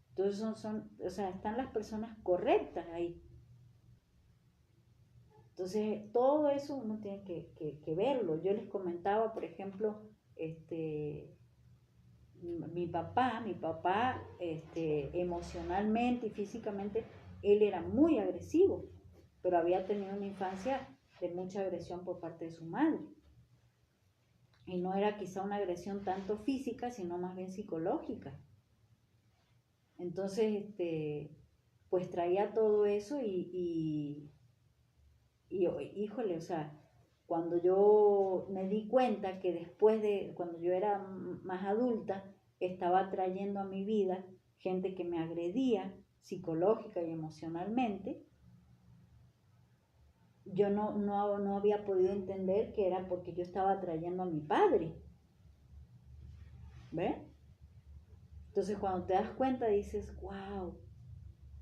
Entonces o sea, están las personas correctas ahí. Entonces, todo eso uno tiene que verlo. Yo les comentaba, por ejemplo, mi papá, emocionalmente y físicamente, él era muy agresivo, pero había tenido una infancia de mucha agresión por parte de su madre. Y no era quizá una agresión tanto física, sino más bien psicológica. Entonces, pues traía todo eso y híjole, o sea, cuando yo me di cuenta que después de, cuando yo era más adulta, estaba trayendo a mi vida gente que me agredía psicológica y emocionalmente, yo no había podido entender que era porque yo estaba trayendo a mi padre. ¿Ves? Entonces cuando te das cuenta dices, wow,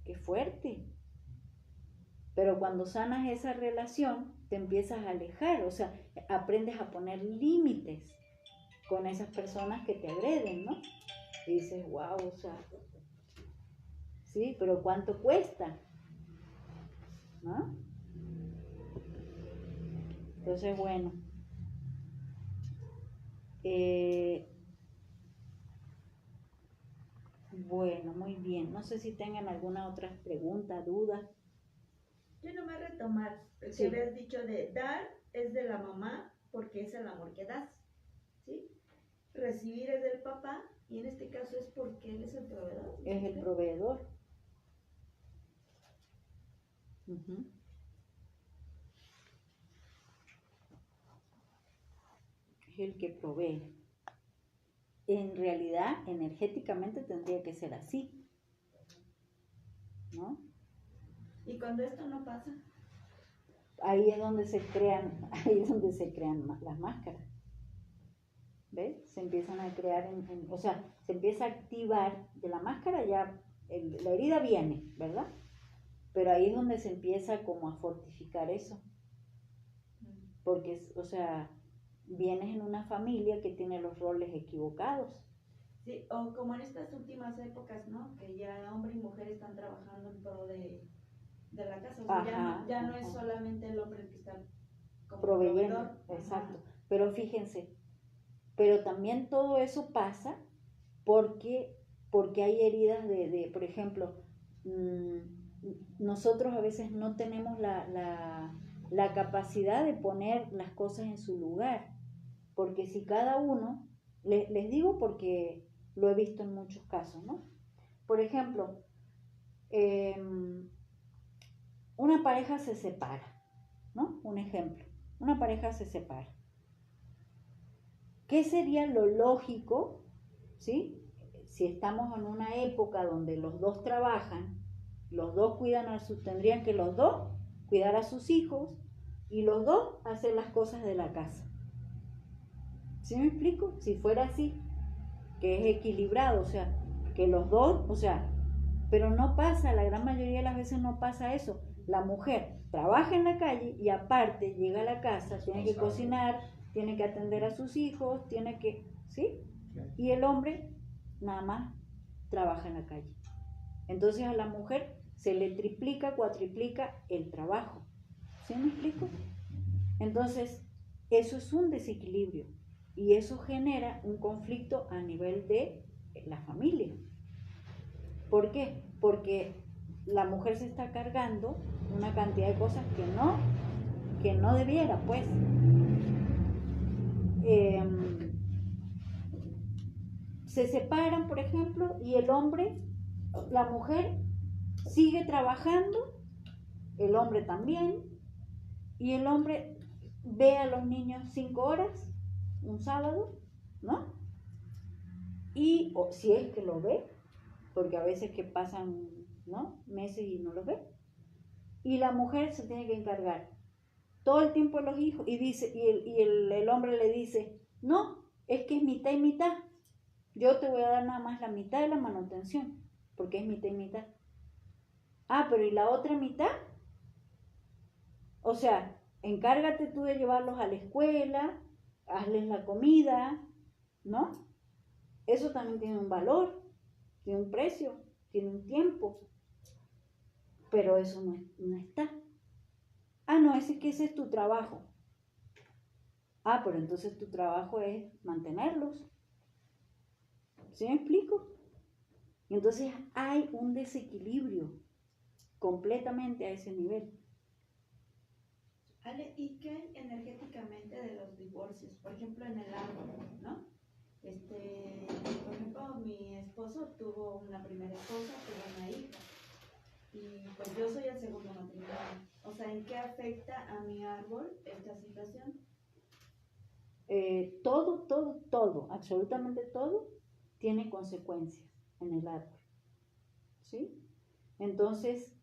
qué fuerte. Pero cuando sanas esa relación, te empiezas a alejar, o sea, aprendes a poner límites con esas personas que te agreden, ¿no? Y dices, wow, o sea, sí, pero ¿cuánto cuesta? ¿No? Entonces, bueno, bueno, muy bien. No sé si tengan alguna otra pregunta, duda. Yo nomás retomar el que Sí. habías dicho de dar es de la mamá porque es el amor que das, ¿sí? Recibir es del papá y en este caso es porque él es el proveedor. ¿Sí? Es el proveedor. Ujú. Es el que provee. En realidad, energéticamente tendría que ser así, ¿no? Y cuando esto no pasa, Ahí es donde se crean las máscaras. ¿Ves? Se empiezan a crear, o sea, se empieza a activar de la máscara, ya la herida viene, ¿verdad? Pero ahí es donde se empieza como a fortificar eso. Porque, o sea, vienes en una familia que tiene los roles equivocados. sí, o como en estas últimas épocas, ¿no? Que ya hombre y mujer están trabajando en pro de la casa, o sea, Ajá, ya no es ajá. solamente el hombre el que está como Proveyendo, proveedor. exacto. Ajá. Pero fíjense, pero también todo eso pasa porque hay heridas por ejemplo, nosotros a veces no tenemos la capacidad de poner las cosas en su lugar, porque si cada uno, les digo porque lo he visto en muchos casos, ¿no? Por ejemplo, una pareja se separa, ¿no? Un ejemplo, una pareja se separa. ¿Qué sería lo lógico, ¿sí? Si estamos en una época donde los dos trabajan, los dos tendrían que los dos cuidar a sus hijos y los dos hacer las cosas de la casa. ¿Sí me explico? Si fuera así, que es equilibrado, o sea, que los dos, o sea, pero no pasa, la gran mayoría de las veces no pasa eso. La mujer trabaja en la calle y aparte llega a la casa, tiene que cocinar, tiene que atender a sus hijos, tiene que, ¿sí? Y el hombre nada más trabaja en la calle. Entonces a la mujer se le triplica, cuatriplica el trabajo. ¿Sí me explico? Entonces, eso es un desequilibrio y eso genera un conflicto a nivel de la familia. ¿Por qué? Porque la mujer se está cargando una cantidad de cosas que no debiera, pues. Se separan, por ejemplo, y la mujer sigue trabajando, el hombre también, y el hombre ve a los niños 5 horas, un sábado, ¿no? Y o si es que lo ve, porque a veces que pasan, ¿no?, meses y no los ve, y la mujer se tiene que encargar todo el tiempo de los hijos, y dice, el hombre le dice, no, es que es mitad y mitad, yo te voy a dar nada más la mitad de la manutención, porque es mitad y mitad. Ah, pero ¿y la otra mitad? O sea, encárgate tú de llevarlos a la escuela, hazles la comida, ¿no? Eso también tiene un valor, tiene un precio, tiene un tiempo, pero eso no está. Ah, no, es que ese es tu trabajo. Ah, pero entonces tu trabajo es mantenerlos. ¿Sí me explico? Entonces hay un desequilibrio completamente a ese nivel. Ale, ¿y qué hay energéticamente de los divorcios? Por ejemplo, en el árbol, ¿no? Por ejemplo, mi esposo tuvo una primera esposa, tuvo una hija. Y pues yo soy el segundo matrimonio. O sea, ¿en qué afecta a mi árbol esta situación? Todo, absolutamente todo, tiene consecuencias en el árbol. ¿Sí? Entonces,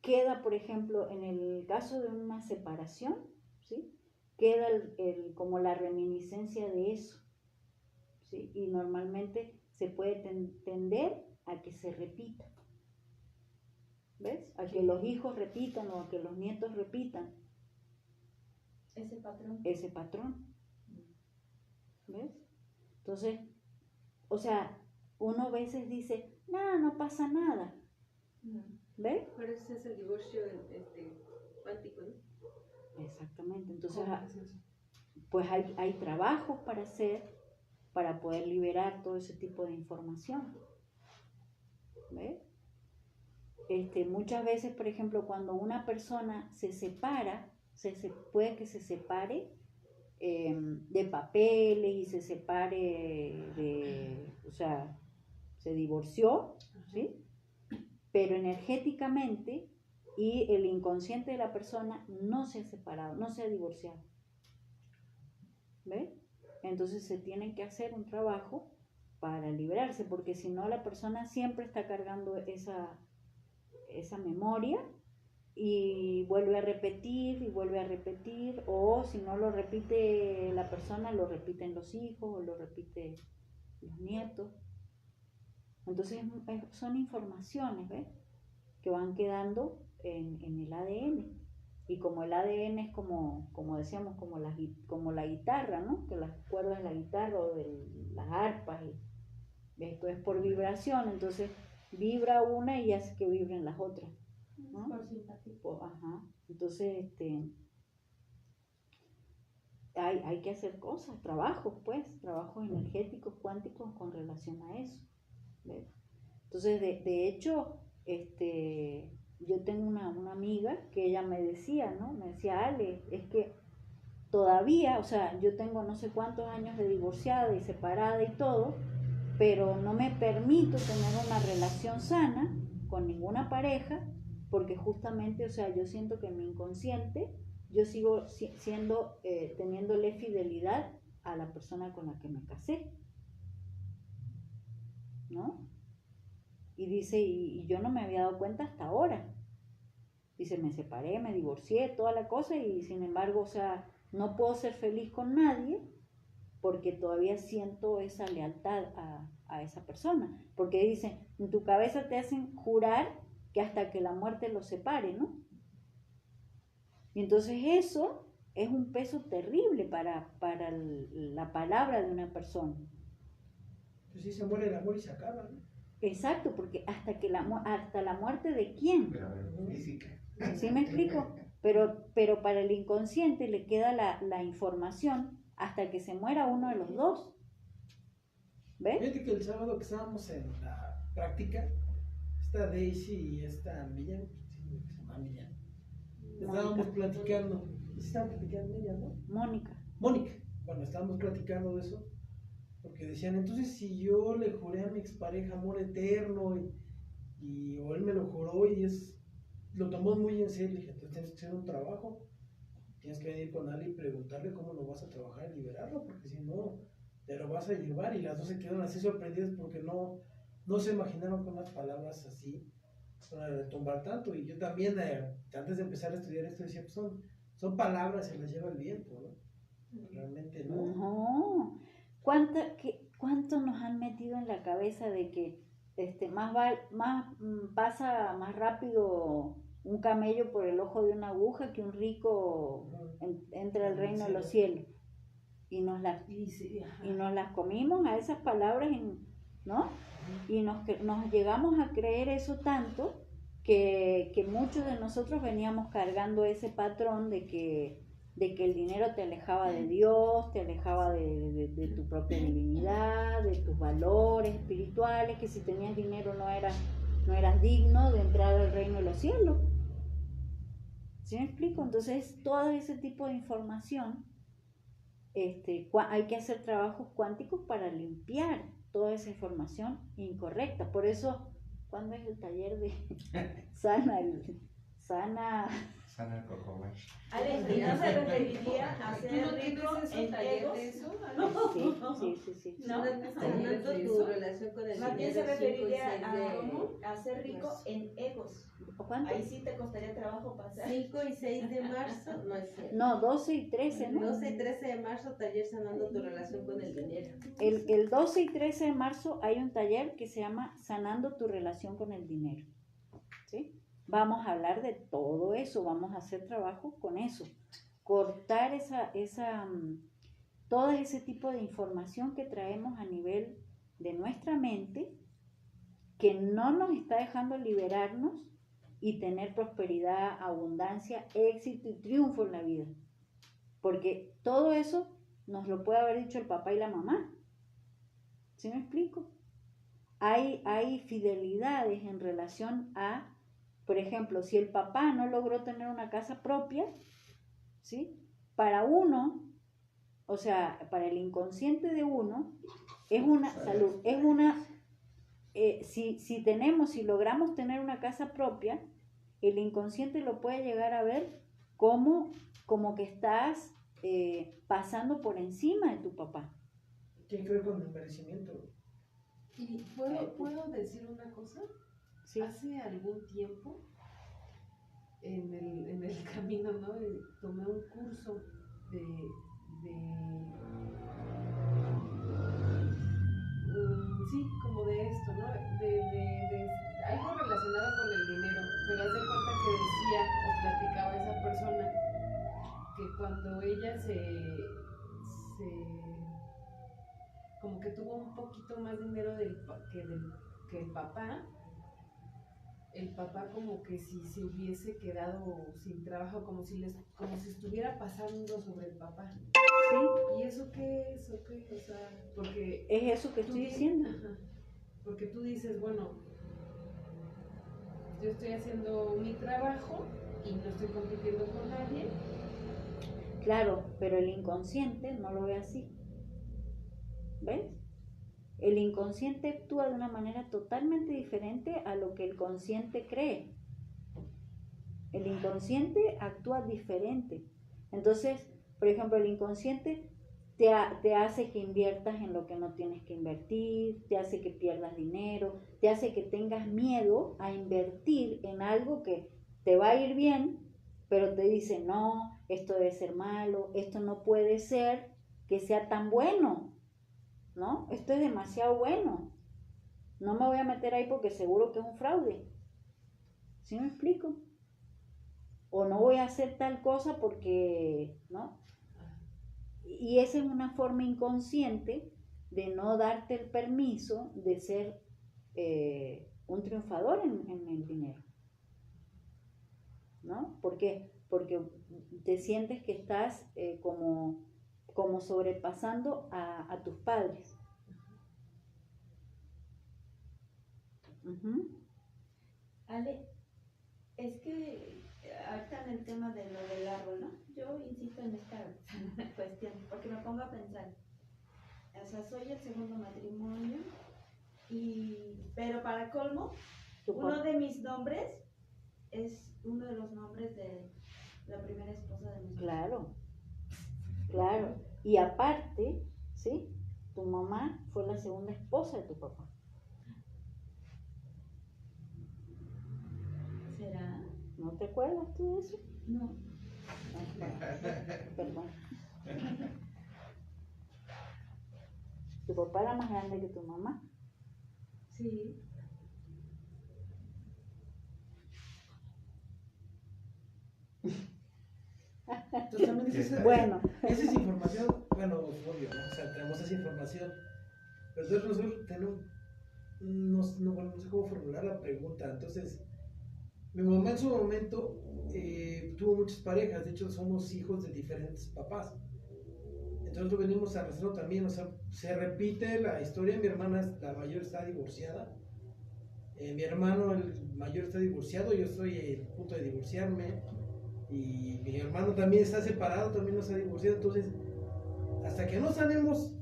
queda, por ejemplo, en el caso de una separación, ¿sí? Queda como la reminiscencia de eso, ¿sí? Y normalmente se puede tender a que se repita, ¿ves? A que los hijos repitan o a que los nietos repitan ese patrón, ¿ves? Entonces, o sea, uno a veces dice, no pasa nada, ¿ves? Pero ese es el divorcio cuántico, ¿no? Exactamente, entonces ¿Cómo es eso? pues hay trabajos para hacer para poder liberar todo ese tipo de información, ¿ves? Muchas veces, por ejemplo, cuando una persona se separa, puede que se separe de papeles y se separe o sea, se divorció, ¿sí? Pero energéticamente y el inconsciente de la persona no se ha separado, no se ha divorciado. ¿Ves? Entonces se tiene que hacer un trabajo para liberarse, porque si no la persona siempre está cargando esa memoria y vuelve a repetir y vuelve a repetir, o si no lo repite la persona, lo repiten los hijos o lo repite los nietos. Entonces son informaciones, ¿ves? Que van quedando en el ADN. Y como el ADN es como decíamos, como la guitarra, ¿no? Que las cuerdas de la guitarra o de las arpas, y esto es por vibración, entonces vibra una y hace que vibren las otras, ¿no? Por simpatía. Ajá. Entonces, hay que hacer cosas, trabajos energéticos, cuánticos con relación a eso, ¿ves? Entonces, de hecho, yo tengo una amiga que ella me decía, ¿no? Me decía, Ale, es que todavía, o sea, yo tengo no sé cuántos años de divorciada y separada y todo, pero no me permito tener una relación sana con ninguna pareja, porque justamente, o sea, yo siento que en mi inconsciente yo sigo teniéndole fidelidad a la persona con la que me casé, ¿no? Y dice, y yo no me había dado cuenta hasta ahora. Dice, me separé, me divorcié, toda la cosa, y sin embargo, o sea, no puedo ser feliz con nadie porque todavía siento esa lealtad a esa persona. Porque dicen, en tu cabeza te hacen jurar que hasta que la muerte los separe, ¿no? Y entonces eso es un peso terrible para la palabra de una persona. Pues sí, se muere el amor y se acaba, ¿no? Exacto, porque hasta la muerte de quién. Física. ¿Sí me explico? Pero para el inconsciente le queda la información hasta que se muera uno de los dos. ¿Ves? Fíjate que el sábado que estábamos en la práctica, esta Daisy y esta Millán, sí, se llama Millán, estábamos platicando. Estaban platicando ella, ¿no? Mónica. Bueno, estábamos platicando de eso, porque decían, entonces si yo le juré a mi expareja amor eterno o él me lo juró y lo tomó muy en serio, dije, entonces tienes que hacer un trabajo, tienes que venir con Ali y preguntarle cómo lo vas a trabajar y liberarlo, porque si no, te lo vas a llevar. Y las dos se quedaron así sorprendidas porque no se imaginaron con las palabras así van a retumbar tanto. Y yo también, antes de empezar a estudiar esto, decía, pues son palabras, se las lleva el viento, ¿no? Realmente no. No. ¿Cuánto nos han metido en la cabeza de que pasa más rápido un camello por el ojo de una aguja que un rico entra al reino de los cielos? Y nos las comimos a esas palabras, ¿no? Y nos llegamos a creer eso tanto que muchos de nosotros veníamos cargando ese patrón de que el dinero te alejaba de Dios, te alejaba de tu propia divinidad, de tus valores espirituales, que si tenías dinero no eras digno de entrar al reino de los cielos. ¿Sí me explico? Entonces, todo ese tipo de información, hay que hacer trabajos cuánticos para limpiar toda esa información incorrecta. Por eso, ¿cuándo es el taller de sana Sana el coco wash. Ale, ¿y no se referiría a ¿Tú ser no rico tienes esos en talleres egos? de eso? Ale? Sí. No, Sanando tu relación con el más bien dinero, se 5 y 6 referiría a ser rico marzo. en egos. ¿Cuánto? Ahí sí te costaría trabajo pasar. 5 y 6 de marzo, no es cierto. No, 12 y 13, ¿no? 12 y 13 de marzo, taller sanando tu relación con el dinero. El 12 y 13 de marzo hay un taller que se llama Sanando tu relación con el dinero. ¿Sí? Vamos a hablar de todo eso, vamos a hacer trabajo con eso. Cortar todo ese tipo de información que traemos a nivel de nuestra mente que no nos está dejando liberarnos y tener prosperidad, abundancia, éxito y triunfo en la vida. Porque todo eso nos lo puede haber dicho el papá y la mamá. ¿Sí me explico? Hay fidelidades en relación a, por ejemplo, si el papá no logró tener una casa propia, ¿sí? Para uno, o sea, para el inconsciente de uno, es una salud, es una, si logramos tener una casa propia, el inconsciente lo puede llegar a ver como que estás pasando por encima de tu papá. Tiene que ver con el merecimiento. ¿Y puedo decir una cosa? ¿Sí? Hace algún tiempo, en el camino, ¿no? Tomé un curso sí, como de esto, ¿no? De algo relacionado con el dinero, pero haz de cuenta que decía o platicaba esa persona que cuando ella como que tuvo un poquito más dinero que el papá como que si se hubiese quedado sin trabajo, como si estuviera pasando sobre el papá. ¿Sí? ¿Y eso qué es? ¿O qué? O sea, porque Es eso que estoy diciendo. ajá, porque tú dices, bueno, yo estoy haciendo mi trabajo y no estoy compitiendo con nadie. Claro, pero el inconsciente no lo ve así. ¿Ves? El inconsciente actúa de una manera totalmente diferente a lo que el consciente cree. El inconsciente actúa diferente. Entonces, por ejemplo, el inconsciente te hace que inviertas en lo que no tienes que invertir, te hace que pierdas dinero, te hace que tengas miedo a invertir en algo que te va a ir bien, pero te dice, no, esto debe ser malo, esto no puede ser que sea tan bueno, ¿no? Esto es demasiado bueno. No me voy a meter ahí porque seguro que es un fraude. ¿Sí me explico? O no voy a hacer tal cosa porque, ¿no? Y esa es una forma inconsciente de no darte el permiso de ser un triunfador en el dinero. ¿No? ¿Por qué? Porque te sientes que estás como sobrepasando a tus padres. Uh-huh. Ale, es que ahorita en el tema de lo del árbol, ¿no? Yo insisto en esta cuestión, porque me pongo a pensar, o sea, soy el segundo matrimonio, pero para colmo, uno de mis nombres es uno de los nombres de la primera esposa de mi esposo. Claro, claro. Y aparte, ¿sí? Tu mamá fue la segunda esposa de tu papá. ¿Será? ¿No te acuerdas tú de eso? No. Perdón. ¿Tu papá era más grande que tu mamá? Sí. Entonces también Bueno. esa es información, bueno, obvio, ¿no? O sea, tenemos esa información. Pero entonces nosotros tenemos, no sé cómo formular la pregunta. Entonces, mi mamá en su momento tuvo muchas parejas, de hecho somos hijos de diferentes papás. Entonces lo venimos arrastrando también, o sea, se repite la historia. Mi hermana, la mayor, está divorciada. Mi hermano, el mayor, está divorciado, yo estoy a punto de divorciarme. Y mi hermano también está separado, también nos ha divorciado. Entonces, hasta que no sanemos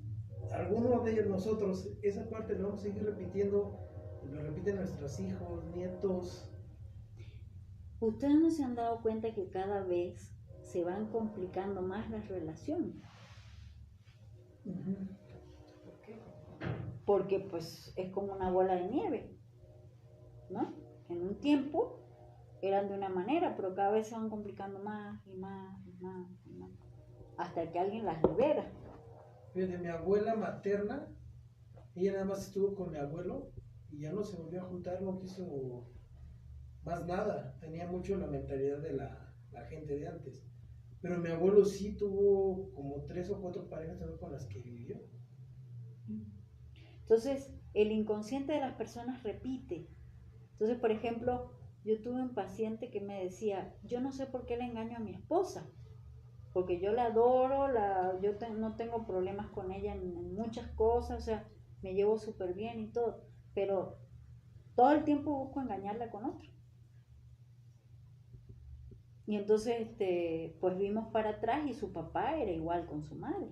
alguno de nosotros, esa parte la vamos a seguir repitiendo, lo repiten nuestros hijos, nietos. ustedes no se han dado cuenta que cada vez se van complicando más las relaciones. ¿Por qué? Porque pues es como una bola de nieve, ¿no? En un tiempo eran de una manera, pero cada vez se van complicando más y más y más y más, hasta que alguien las libera. Fíjate, mi abuela materna, ella nada más estuvo con mi abuelo y ya no se volvió a juntar, no quiso más nada. Tenía mucho la mentalidad de la gente de antes. Pero mi abuelo sí tuvo como 3 o 4 parejas también con las que vivió. Entonces, el inconsciente de las personas repite. Entonces, por ejemplo, yo tuve un paciente que me decía, yo no sé por qué le engaño a mi esposa, porque yo la adoro, no tengo problemas con ella en muchas cosas, o sea, me llevo súper bien y todo, pero todo el tiempo busco engañarla con otro. Y entonces, pues vimos para atrás y su papá era igual con su madre.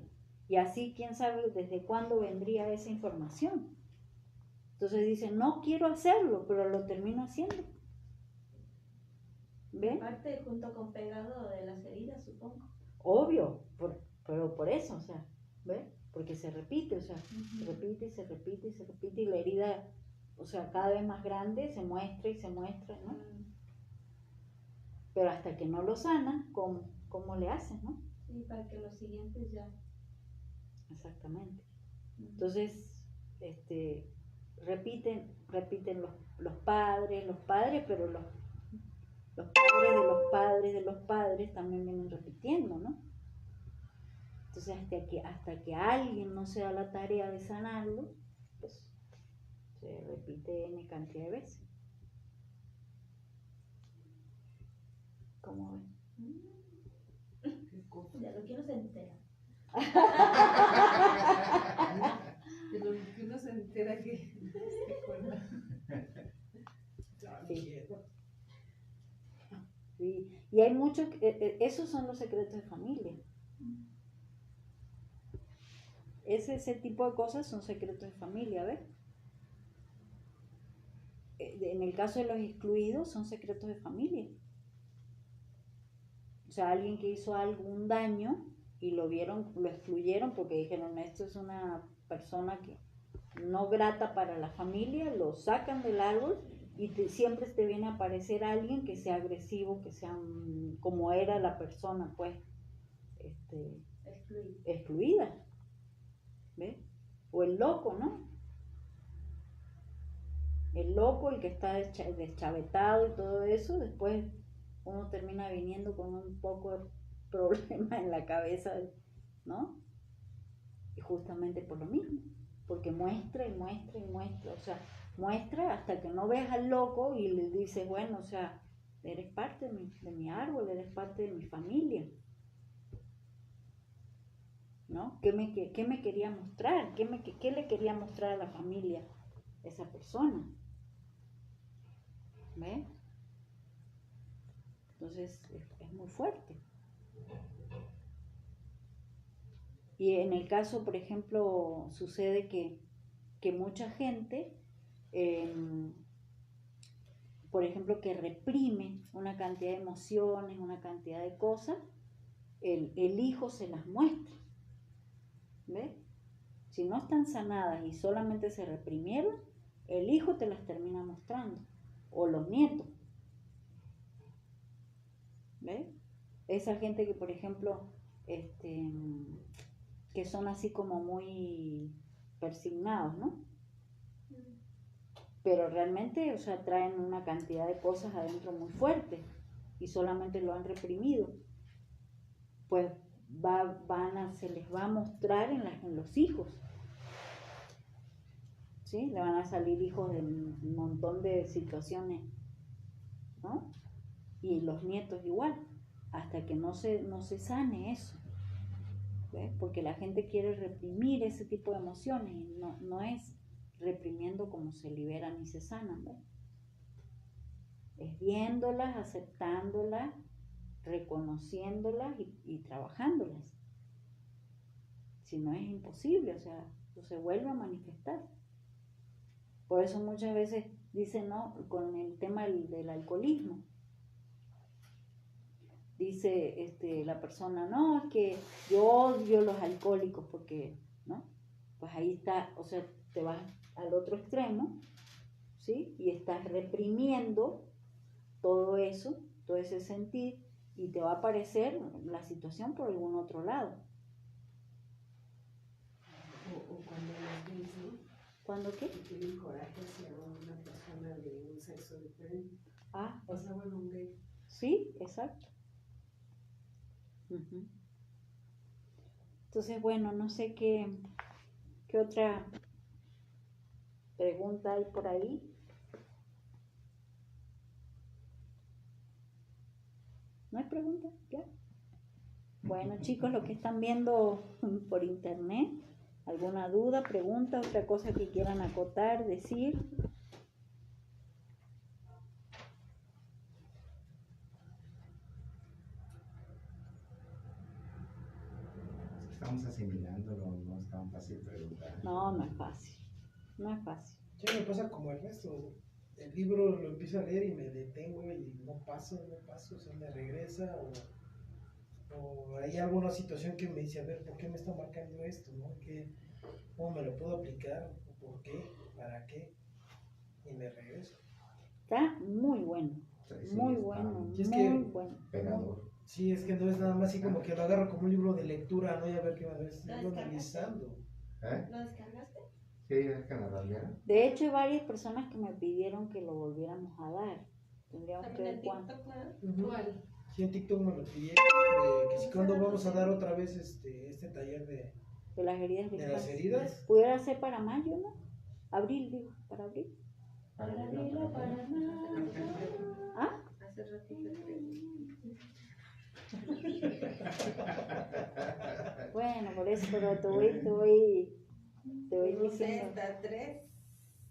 Y así, quién sabe desde cuándo vendría esa información. Entonces dice, no quiero hacerlo, pero lo termino haciendo. ¿Ven? Parte junto con pegado de las heridas, supongo. Obvio, pero por eso, o sea, ¿ves? Porque se repite, o sea, se repite y se repite y se repite y la herida, o sea, cada vez más grande se muestra y se muestra, ¿no? Pero hasta que no lo sana, ¿cómo le hacen, no? Sí, para que los siguientes ya. Exactamente. Entonces, repiten los padres, pero los padres de los padres de los padres también vienen repitiendo, ¿no? Entonces, hasta que alguien no se da la tarea de sanarlo, pues se repite N cantidad de veces. ¿Cómo ven? De lo que uno se entera. De lo que uno se entera que se acuerda. Sí. Sí. Y hay muchos, esos son los secretos de familia. Ese tipo de cosas son secretos de familia, ¿ves? En el caso de los excluidos son secretos de familia. O sea, alguien que hizo algún daño y lo excluyeron porque dijeron, esto es una persona que no grata para la familia, lo sacan del árbol y siempre te viene a aparecer alguien que sea agresivo, que sea como era la persona, pues, excluida. ¿Ves? O el loco, ¿no? El loco, el que está deschavetado y todo eso, después uno termina viniendo con un poco de problema en la cabeza, ¿no? Y justamente por lo mismo, porque muestra y muestra y muestra, o sea, muestra hasta que no ves al loco y le dices, bueno, o sea, eres parte de mi árbol, eres parte de mi familia, ¿no? ¿Qué me quería mostrar? ¿Qué le quería mostrar a la familia esa persona? ¿Ves? Entonces es muy fuerte. Y en el caso, por ejemplo, sucede que mucha gente, por ejemplo, que reprime una cantidad de emociones, una cantidad de cosas, el hijo se las muestra. ¿Ves? Si no están sanadas y solamente se reprimieron, el hijo te las termina mostrando, o los nietos. ¿Ves? Esa gente que, por ejemplo, que son así como muy persignados, ¿no? Pero realmente, o sea, traen una cantidad de cosas adentro muy fuertes y solamente lo han reprimido. Pues se les va a mostrar en los hijos. ¿Sí? Le van a salir hijos de un montón de situaciones, ¿no? Y los nietos igual, hasta que no se sane eso. ¿Ves? Porque la gente quiere reprimir ese tipo de emociones y no es reprimiendo como se liberan y se sanan, ¿ves? Es viéndolas, aceptándolas, reconociéndolas y trabajándolas. Si no, es imposible, o sea, se vuelve a manifestar. Por eso muchas veces dicen, ¿no? Con el tema del alcoholismo, dice la persona, no, es que yo odio los alcohólicos porque, ¿no? Pues ahí está, o sea, te vas al otro extremo, ¿sí? Y estás reprimiendo todo eso, todo ese sentir, y te va a aparecer la situación por algún otro lado. O cuando los gays, ¿no? ¿Cuándo qué? Que tienen coraje hacia una persona de un sexo diferente. Ah, O sea, bueno, un gay. sí, exacto. Ujú. Entonces, bueno, no sé qué otra pregunta hay por ahí. ¿No hay pregunta? ¿Ya? Bueno, chicos, los que están viendo por internet, ¿alguna duda, pregunta, otra cosa que quieran acotar, decir? Estamos asimilándolo, no es tan fácil preguntar. No, no es fácil. No es fácil. Sí, me pasa como el resto. El libro lo empiezo a leer y me detengo y no paso, o sea, me regresa o hay alguna situación que me dice, a ver, ¿por qué me está marcando esto? ¿No? ¿Cómo me lo puedo aplicar? ¿Por qué? ¿Para qué? Y me regreso. Está muy bueno. Sí, Muy está bueno, Y es muy que- bueno. pegador. Sí, es que no es nada más así como que lo agarro como un libro de lectura, ¿no? Y a ver qué va a ver, ¿Lo estoy descargaste? analizando. ¿Eh? ¿Lo descargaste? Sí, es que me lo enviaron. De hecho, hay varias personas que me pidieron que lo volviéramos a dar. Tendríamos que También ver en cuándo. TikTok, ¿no? Ujú. ¿Cuál? Sí, en TikTok me lo pidieron, que si cuando vamos a dar otra vez este taller De las heridas de las infancia. heridas. Pudiera ser para mayo, ¿no? Abril, digo, para abril. Para abril o para mayo. ¿Ah? Hace ratito creo. Bueno, por eso, pero te voy No sé, diciendo. está 3,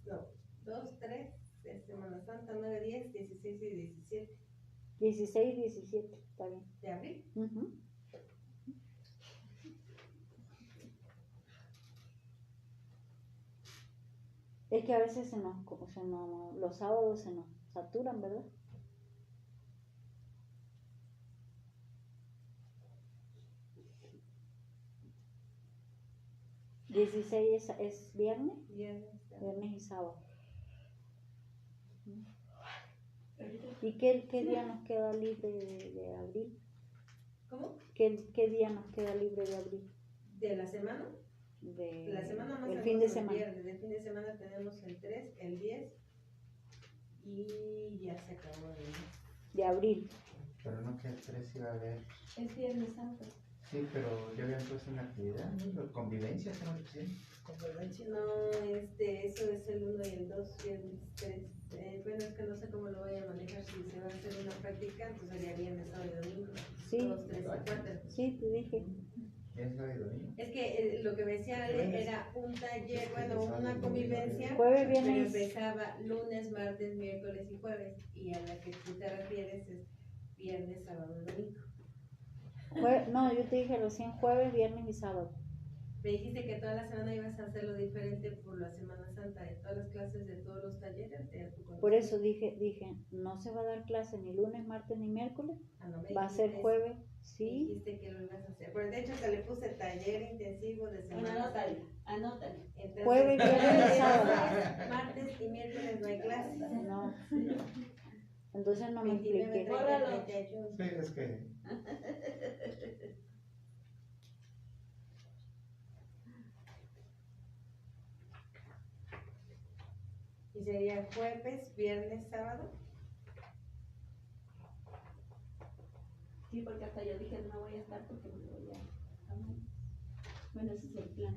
no, 2, 3, de Semana Santa, 9, 10, 16 y 17 16, 17, está bien. de abril. Ujú. Es que a veces los sábados se nos saturan, ¿verdad? ¿16 es viernes? Viernes. Viernes y sábado. ¿Y qué día nos queda libre de abril? ¿Cómo? ¿Qué día nos queda libre de abril? ¿De la semana? De La semana más el tenemos fin de el semana. viernes. El fin de semana tenemos el 3, el 10 y ya se acabó el mes. De abril. Pero no que el 3 iba a haber. Es Viernes Santo. Sí, pero ya habían puesto una actividad, ¿no? Convivencia, ¿cómo le pusieron? Convivencia. No, eso es el 1 y el 2 y el 3. Bueno, es que no sé cómo lo voy a manejar, si se va a hacer una práctica, entonces sería viernes, sábado y domingo. Sí. 2, 3 y 4. Sí, te dije. ¿Ya es sábado y domingo? Es que lo que me decía Ale era un taller, bueno, una convivencia, Jueves, pero viernes. empezaba lunes, martes, miércoles y jueves, y a la que tú te refieres es viernes, sábado y domingo. No, yo te dije recién jueves, viernes y sábado. Me dijiste que toda la semana ibas a hacerlo diferente por la Semana Santa, de todas las clases, de todos los talleres. Por eso dije, no se va a dar clase ni lunes, martes ni miércoles. No me Va a ser dijiste jueves, eso. Me sí. dijiste que lo ibas a hacer. Pero de hecho se le puse taller intensivo de Bueno, Semana anótale, Santa. anótale. Entonces, Jueves, viernes y sábado. lunes, martes y miércoles no hay clases. No. Entonces no me 29, expliqué. 30, 31. Sí, es que Y sería jueves, viernes, sábado. Sí, porque hasta yo dije no voy a estar porque me voy a... Bueno, ese es el plan.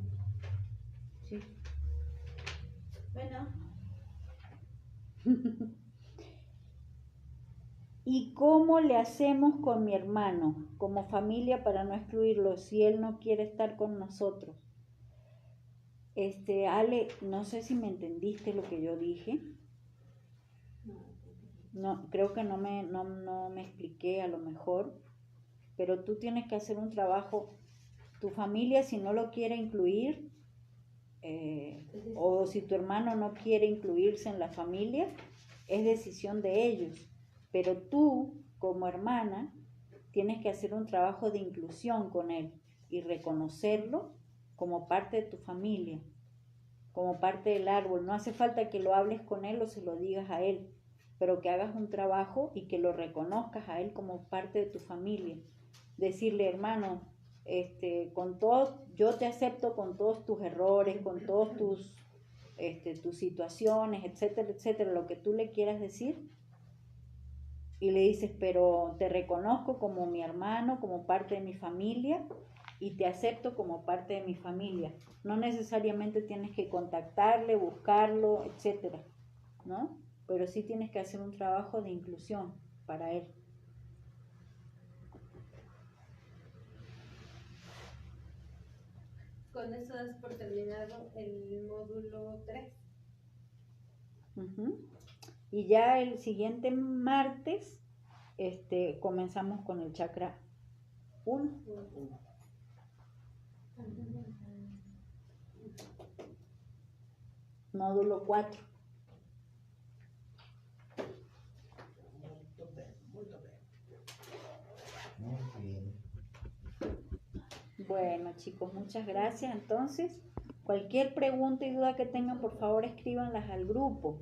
Sí. Bueno, ¿Y cómo le hacemos con mi hermano como familia para no excluirlo si él no quiere estar con nosotros? Ale, no sé si me entendiste lo que yo dije. No, creo que no me expliqué a lo mejor, pero tú tienes que hacer un trabajo. Tu familia, si no lo quiere incluir, o si tu hermano no quiere incluirse en la familia, es decisión de ellos. Pero tú, como hermana, tienes que hacer un trabajo de inclusión con él y reconocerlo como parte de tu familia, como parte del árbol. No hace falta que lo hables con él o se lo digas a él, pero que hagas un trabajo y que lo reconozcas a él como parte de tu familia. Decirle, hermano, con todo, yo te acepto con todos tus errores, con todos tus situaciones, etcétera, etcétera, lo que tú le quieras decir. Y le dices, pero te reconozco como mi hermano, como parte de mi familia, y te acepto como parte de mi familia. No necesariamente tienes que contactarle, buscarlo, etcétera, ¿no? Pero sí tienes que hacer un trabajo de inclusión para él. Con eso das por terminado el módulo 3. Uh-huh. Y ya el siguiente martes comenzamos con el chakra 1. Módulo 4. Muy bien. Bueno, chicos, muchas gracias. Entonces, cualquier pregunta y duda que tengan, por favor, escríbanlas al grupo.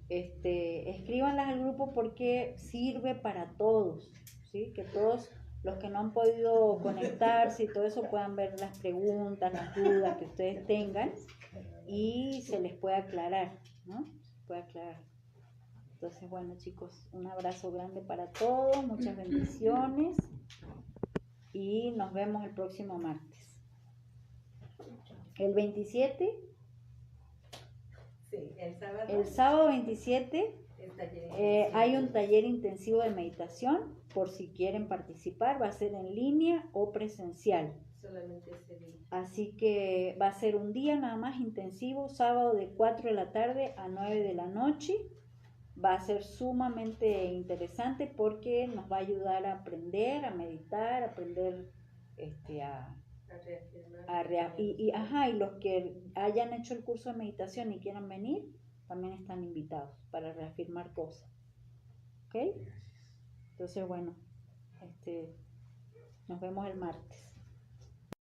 Escríbanlas al grupo porque sirve para todos, ¿sí? Que todos los que no han podido conectarse y todo eso puedan ver las preguntas, las dudas que ustedes tengan y se les puede aclarar, ¿no? Se puede aclarar. Entonces, bueno, chicos, un abrazo grande para todos, muchas bendiciones y nos vemos el próximo martes. El 27. Sí, el sábado. El sábado 27 hay un taller intensivo de meditación, por si quieren participar, va a ser en línea o presencial. Solamente ese día. Así que va a ser un día nada más intensivo, sábado de 4 de la tarde a 9 de la noche. Va a ser sumamente interesante porque nos va a ayudar a aprender, a meditar, a aprender y los que hayan hecho el curso de meditación y quieran venir, también están invitados para reafirmar cosas. ¿Ok? Entonces, bueno, nos vemos el martes.